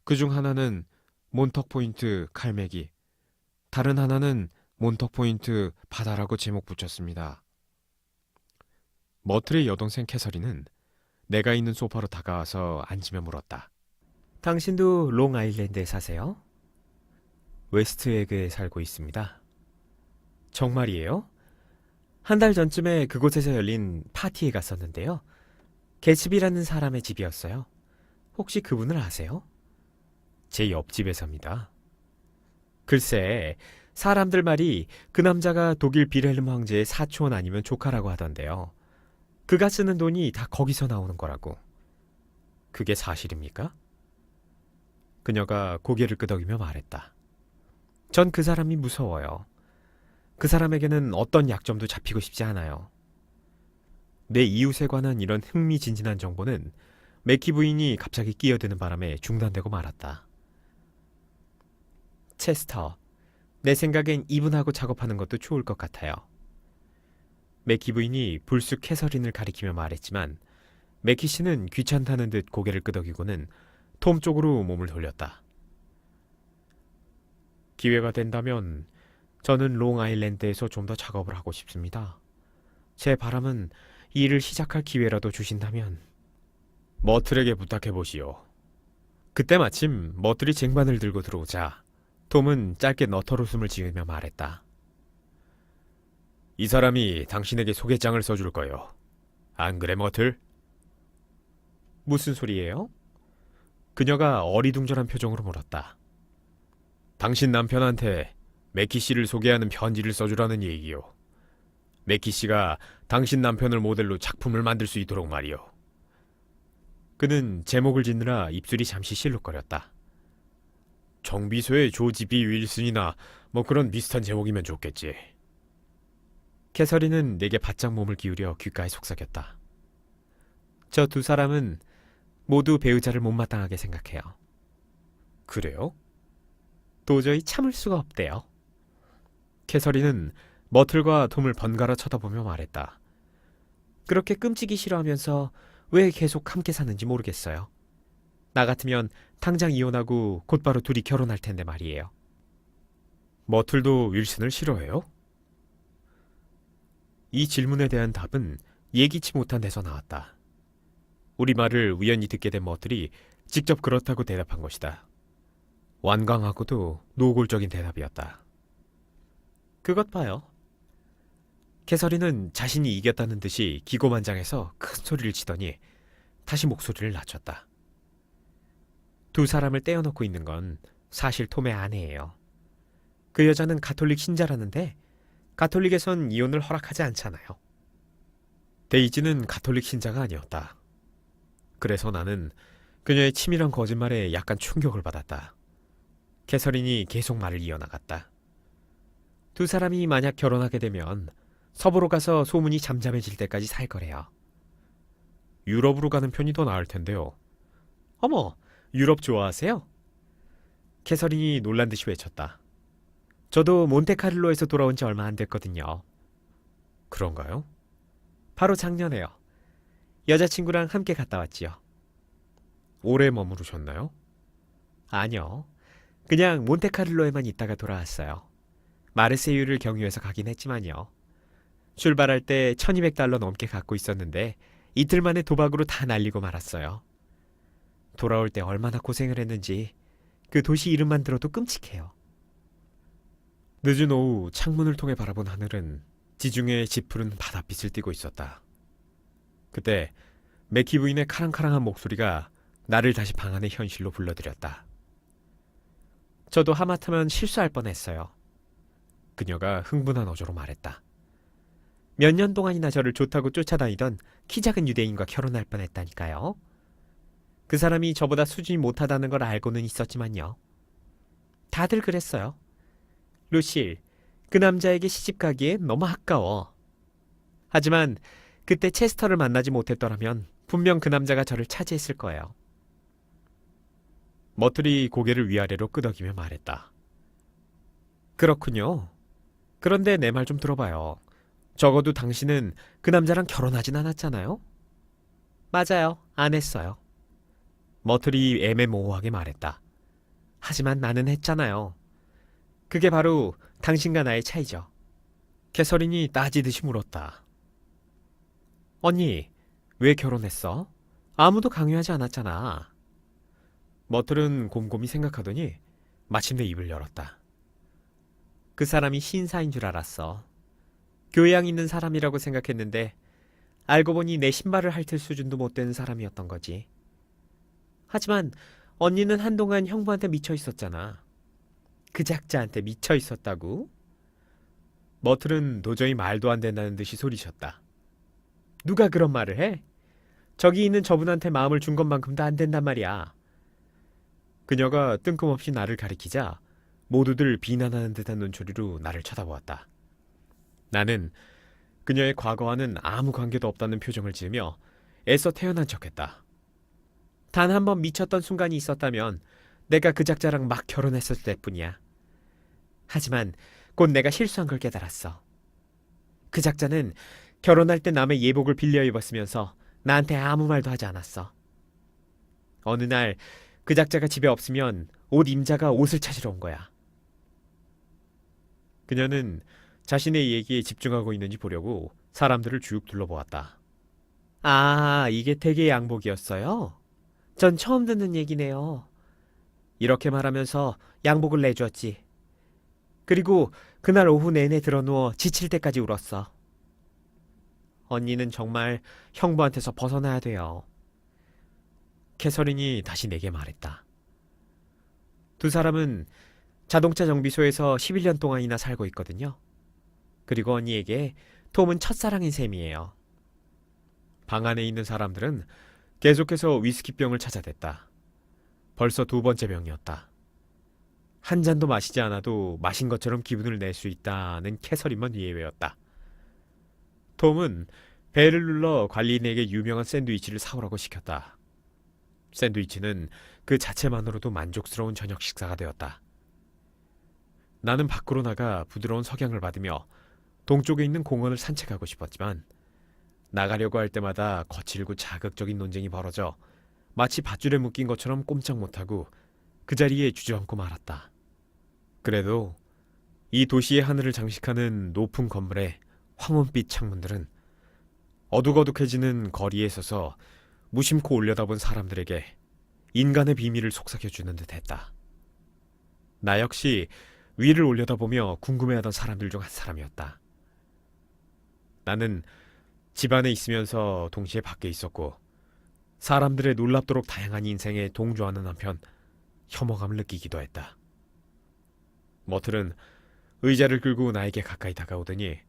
그중 하나는 몬턱포인트 칼매기, 다른 하나는 몬턱포인트 바다라고 제목 붙였습니다. 머틀의 여동생 캐서린은 내가 있는 소파로 다가와서 앉으며 물었다. 당신도 롱아일랜드에 사세요? 웨스트에그에 살고 있습니다. 정말이에요? 한 달 전쯤에 그곳에서 열린 파티에 갔었는데요. 개츠비라는 사람의 집이었어요. 혹시 그분을 아세요? 제 옆집에 삽니다. 글쎄, 사람들 말이 그 남자가 독일 빌헬름 황제의 사촌 아니면 조카라고 하던데요. 그가 쓰는 돈이 다 거기서 나오는 거라고. 그게 사실입니까? 그녀가 고개를 끄덕이며 말했다. 전 그 사람이 무서워요. 그 사람에게는 어떤 약점도 잡히고 싶지 않아요. 내 이웃에 관한 이런 흥미진진한 정보는 맥키 부인이 갑자기 끼어드는 바람에 중단되고 말았다. 체스터, 내 생각엔 이분하고 작업하는 것도 좋을 것 같아요. 맥키 부인이 불쑥 캐서린을 가리키며 말했지만 맥키 씨는 귀찮다는 듯 고개를 끄덕이고는 톰 쪽으로 몸을 돌렸다. 기회가 된다면 저는 롱아일랜드에서 좀 더 작업을 하고 싶습니다. 제 바람은 이 일을 시작할 기회라도 주신다면. 머틀에게 부탁해보시오. 그때 마침 머틀이 쟁반을 들고 들어오자 톰은 짧게 너털웃음을 지으며 말했다. 이 사람이 당신에게 소개장을 써줄 거요. 안 그래, 머틀? 무슨 소리예요? 그녀가 어리둥절한 표정으로 물었다. 당신 남편한테 맥키 씨를 소개하는 편지를 써주라는 얘기요. 맥키 씨가 당신 남편을 모델로 작품을 만들 수 있도록 말이요. 그는 제목을 짓느라 입술이 잠시 실룩거렸다. 정비소의 조지비 윌슨이나 뭐 그런 비슷한 제목이면 좋겠지. 캐서린은 내게 바짝 몸을 기울여 귓가에 속삭였다. 저 2 사람은 모두 배우자를 못마땅하게 생각해요. 그래요? 도저히 참을 수가 없대요. 캐서린은 머틀과 톰을 번갈아 쳐다보며 말했다. 그렇게 끔찍이 싫어하면서 왜 계속 함께 사는지 모르겠어요. 나 같으면 당장 이혼하고 곧바로 둘이 결혼할 텐데 말이에요. 머틀도 윌슨을 싫어해요? 이 질문에 대한 답은 예기치 못한 데서 나왔다. 우리 말을 우연히 듣게 된 머틀이 직접 그렇다고 대답한 것이다. 완강하고도 노골적인 대답이었다. 그것 봐요. 캐서린은 자신이 이겼다는 듯이 기고만장해서 큰 소리를 치더니 다시 목소리를 낮췄다. 2 사람을 떼어놓고 있는 건 사실 톰의 아내예요. 그 여자는 가톨릭 신자라는데 가톨릭에선 이혼을 허락하지 않잖아요. 데이지는 가톨릭 신자가 아니었다. 그래서 나는 그녀의 치밀한 거짓말에 약간 충격을 받았다. 캐서린이 계속 말을 이어나갔다. 2 사람이 만약 결혼하게 되면 서부로 가서 소문이 잠잠해질 때까지 살 거래요. 유럽으로 가는 편이 더 나을 텐데요. 어머, 유럽 좋아하세요? 캐서린이 놀란 듯이 외쳤다. 저도 몬테카를로에서 돌아온 지 얼마 안 됐거든요. 그런가요? 바로 작년에요. 여자친구랑 함께 갔다 왔지요. 오래 머무르셨나요? 아니요. 그냥 몬테카를로에만 있다가 돌아왔어요. 마르세유를 경유해서 가긴 했지만요. 출발할 때 1200달러 넘게 갖고 있었는데 이틀 만에 도박으로 다 날리고 말았어요. 돌아올 때 얼마나 고생을 했는지 그 도시 이름만 들어도 끔찍해요. 늦은 오후 창문을 통해 바라본 하늘은 지중해의 짙푸른 바닷빛을 띠고 있었다. 그때 맥키 부인의 카랑카랑한 목소리가 나를 다시 방 안의 현실로 불러들였다. 저도 하마터면 실수할 뻔했어요. 그녀가 흥분한 어조로 말했다. 몇 년 동안이나 저를 좋다고 쫓아다니던 키 작은 유대인과 결혼할 뻔했다니까요. 그 사람이 저보다 수준이 못하다는 걸 알고는 있었지만요. 다들 그랬어요. 루실, 그 남자에게 시집가기에 너무 아까워. 하지만 그때 체스터를 만나지 못했더라면 분명 그 남자가 저를 차지했을 거예요. 머틀이 고개를 위아래로 끄덕이며 말했다. 그렇군요. 그런데 내 말 좀 들어봐요. 적어도 당신은 그 남자랑 결혼하진 않았잖아요? 맞아요. 안 했어요. 머틀이 애매모호하게 말했다. 하지만 나는 했잖아요. 그게 바로 당신과 나의 차이죠. 캐서린이 따지듯이 물었다. 언니, 왜 결혼했어? 아무도 강요하지 않았잖아. 머틀은 곰곰이 생각하더니 마침내 입을 열었다. 그 사람이 신사인 줄 알았어. 교양 있는 사람이라고 생각했는데 알고 보니 내 신발을 핥을 수준도 못 되는 사람이었던 거지. 하지만 언니는 한동안 형부한테 미쳐 있었잖아. 그 작자한테 미쳐 있었다고? 머틀은 도저히 말도 안 된다는 듯이 소리쳤다. 누가 그런 말을 해? 저기 있는 저분한테 마음을 준 것만큼도 안 된단 말이야. 그녀가 뜬금없이 나를 가리키자 모두들 비난하는 듯한 눈초리로 나를 쳐다보았다. 나는 그녀의 과거와는 아무 관계도 없다는 표정을 지으며 애써 태어난 척했다. 단 한 번 미쳤던 순간이 있었다면 내가 그 작자랑 막 결혼했을 때뿐이야. 하지만 곧 내가 실수한 걸 깨달았어. 그 작자는 결혼할 때 남의 예복을 빌려 입었으면서 나한테 아무 말도 하지 않았어. 어느 날 그 작자가 집에 없으면 옷 임자가 옷을 찾으러 온 거야. 그녀는 자신의 얘기에 집중하고 있는지 보려고 사람들을 쭉 둘러보았다. 아, 이게 댁의 양복이었어요? 전 처음 듣는 얘기네요. 이렇게 말하면서 양복을 내주었지. 그리고 그날 오후 내내 드러누워 지칠 때까지 울었어. 언니는 정말 형부한테서 벗어나야 돼요. 캐서린이 다시 내게 말했다. 두 사람은 자동차 정비소에서 11년 동안이나 살고 있거든요. 그리고 언니에게 톰은 첫사랑인 셈이에요. 방 안에 있는 사람들은 계속해서 위스키병을 찾아댔다. 벌써 두 번째 병이었다. 한 잔도 마시지 않아도 마신 것처럼 기분을 낼 수 있다는 캐서린만 예외였다. 톰은 배를 눌러 관리인에게 유명한 샌드위치를 사오라고 시켰다. 샌드위치는 그 자체만으로도 만족스러운 저녁 식사가 되었다. 나는 밖으로 나가 부드러운 석양을 받으며 동쪽에 있는 공원을 산책하고 싶었지만 나가려고 할 때마다 거칠고 자극적인 논쟁이 벌어져 마치 밧줄에 묶인 것처럼 꼼짝 못하고 그 자리에 주저앉고 말았다. 그래도 이 도시의 하늘을 장식하는 높은 건물의 황혼빛 창문들은 어둑어둑해지는 거리에 서서 무심코 올려다본 사람들에게 인간의 비밀을 속삭여주는 듯했다. 나 역시 위를 올려다보며 궁금해하던 사람들 중 한 사람이었다. 나는 집 안에 있으면서 동시에 밖에 있었고 사람들의 놀랍도록 다양한 인생에 동조하는 한편 혐오감을 느끼기도 했다. 머틀은 의자를 끌고 나에게 가까이 다가오더니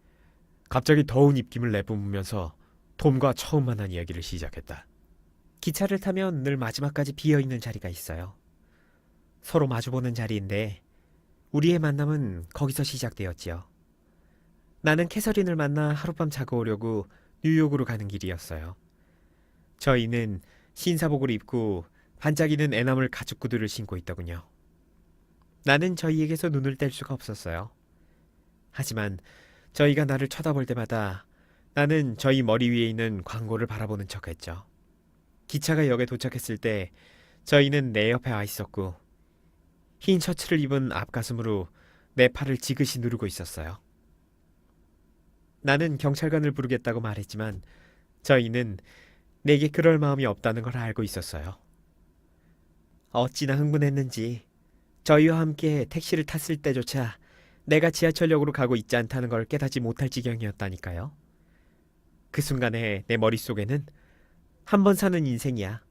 갑자기 더운 입김을 내뿜으면서 톰과 처음 만난 이야기를 시작했다. 기차를 타면 늘 마지막까지 비어있는 자리가 있어요. 서로 마주보는 자리인데 우리의 만남은 거기서 시작되었지요. 나는 캐서린을 만나 하룻밤 자고 오려고 뉴욕으로 가는 길이었어요. 저희는 신사복을 입고 반짝이는 에나멜 가죽 구두를 신고 있더군요. 나는 저희에게서 눈을 뗄 수가 없었어요. 하지만 저희가 나를 쳐다볼 때마다 나는 저희 머리 위에 있는 광고를 바라보는 척했죠. 기차가 역에 도착했을 때 저희는 내 옆에 와 있었고 흰 셔츠를 입은 앞가슴으로 내 팔을 지그시 누르고 있었어요. 나는 경찰관을 부르겠다고 말했지만 저희는 내게 그럴 마음이 없다는 걸 알고 있었어요. 어찌나 흥분했는지 저희와 함께 택시를 탔을 때조차 내가 지하철역으로 가고 있지 않다는 걸 깨닫지 못할 지경이었다니까요. 그 순간에 내 머릿속에는 한 번 사는 인생이야.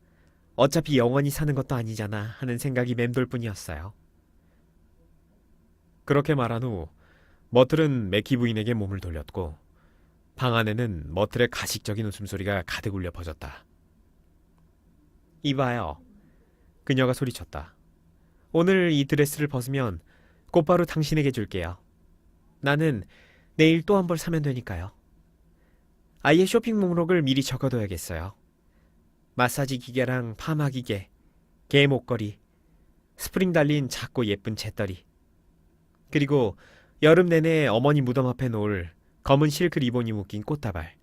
어차피 영원히 사는 것도 아니잖아 하는 생각이 맴돌 뿐이었어요. 그렇게 말한 후 머틀은 맥키 부인에게 몸을 돌렸고 방 안에는 머틀의 가식적인 웃음소리가 가득 울려 퍼졌다. 이봐요. 그녀가 소리쳤다. 오늘 이 드레스를 벗으면 곧바로 당신에게 줄게요. 나는 내일 또 한 벌 사면 되니까요. 아예 쇼핑 목록을 미리 적어둬야겠어요. 마사지 기계랑 파마 기계, 개 목걸이, 스프링 달린 작고 예쁜 재떨이, 그리고 여름 내내 어머니 무덤 앞에 놓을 검은 실크 리본이 묶인 꽃다발.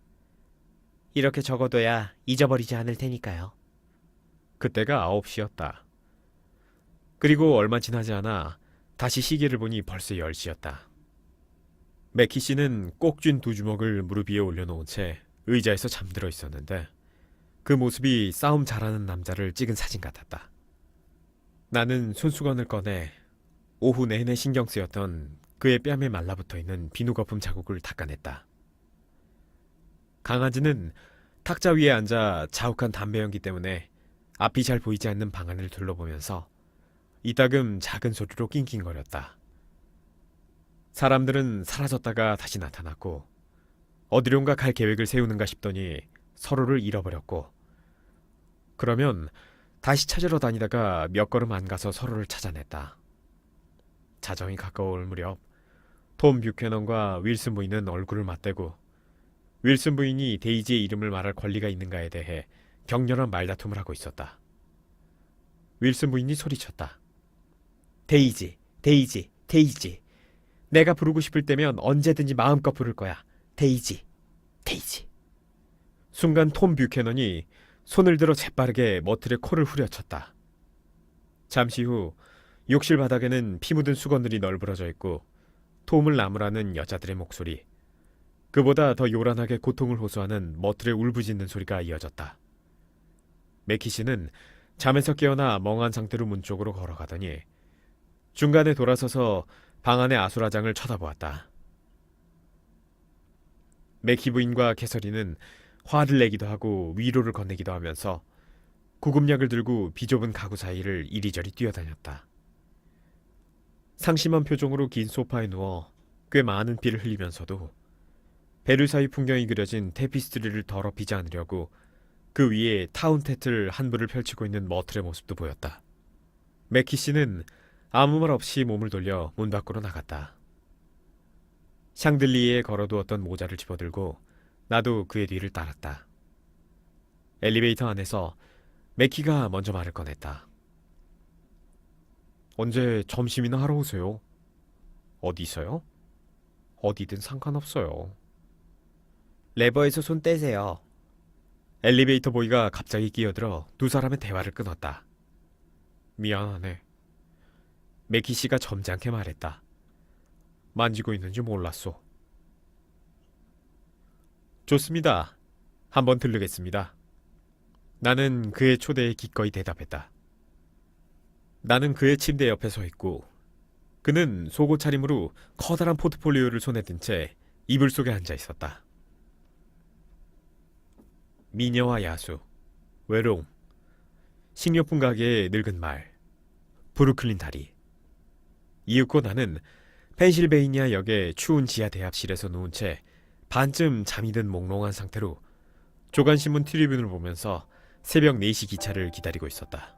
이렇게 적어둬야 잊어버리지 않을 테니까요. 그때가 9시였다. 그리고 얼마 지나지 않아 다시 시계를 보니 벌써 10시였다. 맥키 씨는 꼭 쥔 두 주먹을 무릎 위에 올려놓은 채 의자에서 잠들어 있었는데 그 모습이 싸움 잘하는 남자를 찍은 사진 같았다. 나는 손수건을 꺼내 오후 내내 신경 쓰였던 그의 뺨에 말라붙어 있는 비누 거품 자국을 닦아냈다. 강아지는 탁자 위에 앉아 자욱한 담배 연기 때문에 앞이 잘 보이지 않는 방안을 둘러보면서 이따금 작은 소리로 낑낑거렸다. 사람들은 사라졌다가 다시 나타났고 어디론가 갈 계획을 세우는가 싶더니 서로를 잃어버렸고 그러면 다시 찾으러 다니다가 몇 걸음 안 가서 서로를 찾아냈다. 자정이 가까워올 무렵 톰 뷰캐넌과 윌슨 부인은 얼굴을 맞대고 윌슨 부인이 데이지의 이름을 말할 권리가 있는가에 대해 격렬한 말다툼을 하고 있었다. 윌슨 부인이 소리쳤다. 데이지, 데이지, 데이지. 내가 부르고 싶을 때면 언제든지 마음껏 부를 거야. 데이지, 데이지. 순간 톰 뷰캐넌이 손을 들어 재빠르게 머틀의 코를 후려쳤다. 잠시 후 욕실 바닥에는 피 묻은 수건들이 널브러져 있고 톰을 나무라는 여자들의 목소리, 그보다 더 요란하게 고통을 호소하는 머틀의 울부짖는 소리가 이어졌다. 맥키 씨는 잠에서 깨어나 멍한 상태로 문 쪽으로 걸어가더니 중간에 돌아서서 방 안의 아수라장을 쳐다보았다. 맥키 부인과 캐서린은 화를 내기도 하고 위로를 건네기도 하면서 구급약을 들고 비좁은 가구 사이를 이리저리 뛰어다녔다. 상심한 표정으로 긴 소파에 누워 꽤 많은 피를 흘리면서도 베르사유 풍경이 그려진 테피스트리를 더럽히지 않으려고 그 위에 타운테틀 한 부를 펼치고 있는 머틀의 모습도 보였다. 맥키 씨는 아무 말 없이 몸을 돌려 문 밖으로 나갔다. 샹들리에에 걸어두었던 모자를 집어들고 나도 그의 뒤를 따랐다. 엘리베이터 안에서 맥키가 먼저 말을 꺼냈다. 언제 점심이나 하러 오세요? 어디서요? 어디든 상관없어요. 레버에서 손 떼세요. 엘리베이터 보이가 갑자기 끼어들어 두 사람의 대화를 끊었다. 미안하네. 맥키 씨가 점잖게 말했다. 만지고 있는 줄 몰랐소. 좋습니다. 한번 들르겠습니다. 나는 그의 초대에 기꺼이 대답했다. 나는 그의 침대 옆에 서 있고 그는 속옷 차림으로 커다란 포트폴리오를 손에 든 채 이불 속에 앉아 있었다. 미녀와 야수, 외로움, 식료품 가게의 늙은 말, 브루클린 다리. 이윽고 나는 펜실베이니아 역의 추운 지하 대합실에서 누운 채 반쯤 잠이 든 몽롱한 상태로 조간신문 트리뷴을 보면서 새벽 4시 기차를 기다리고 있었다.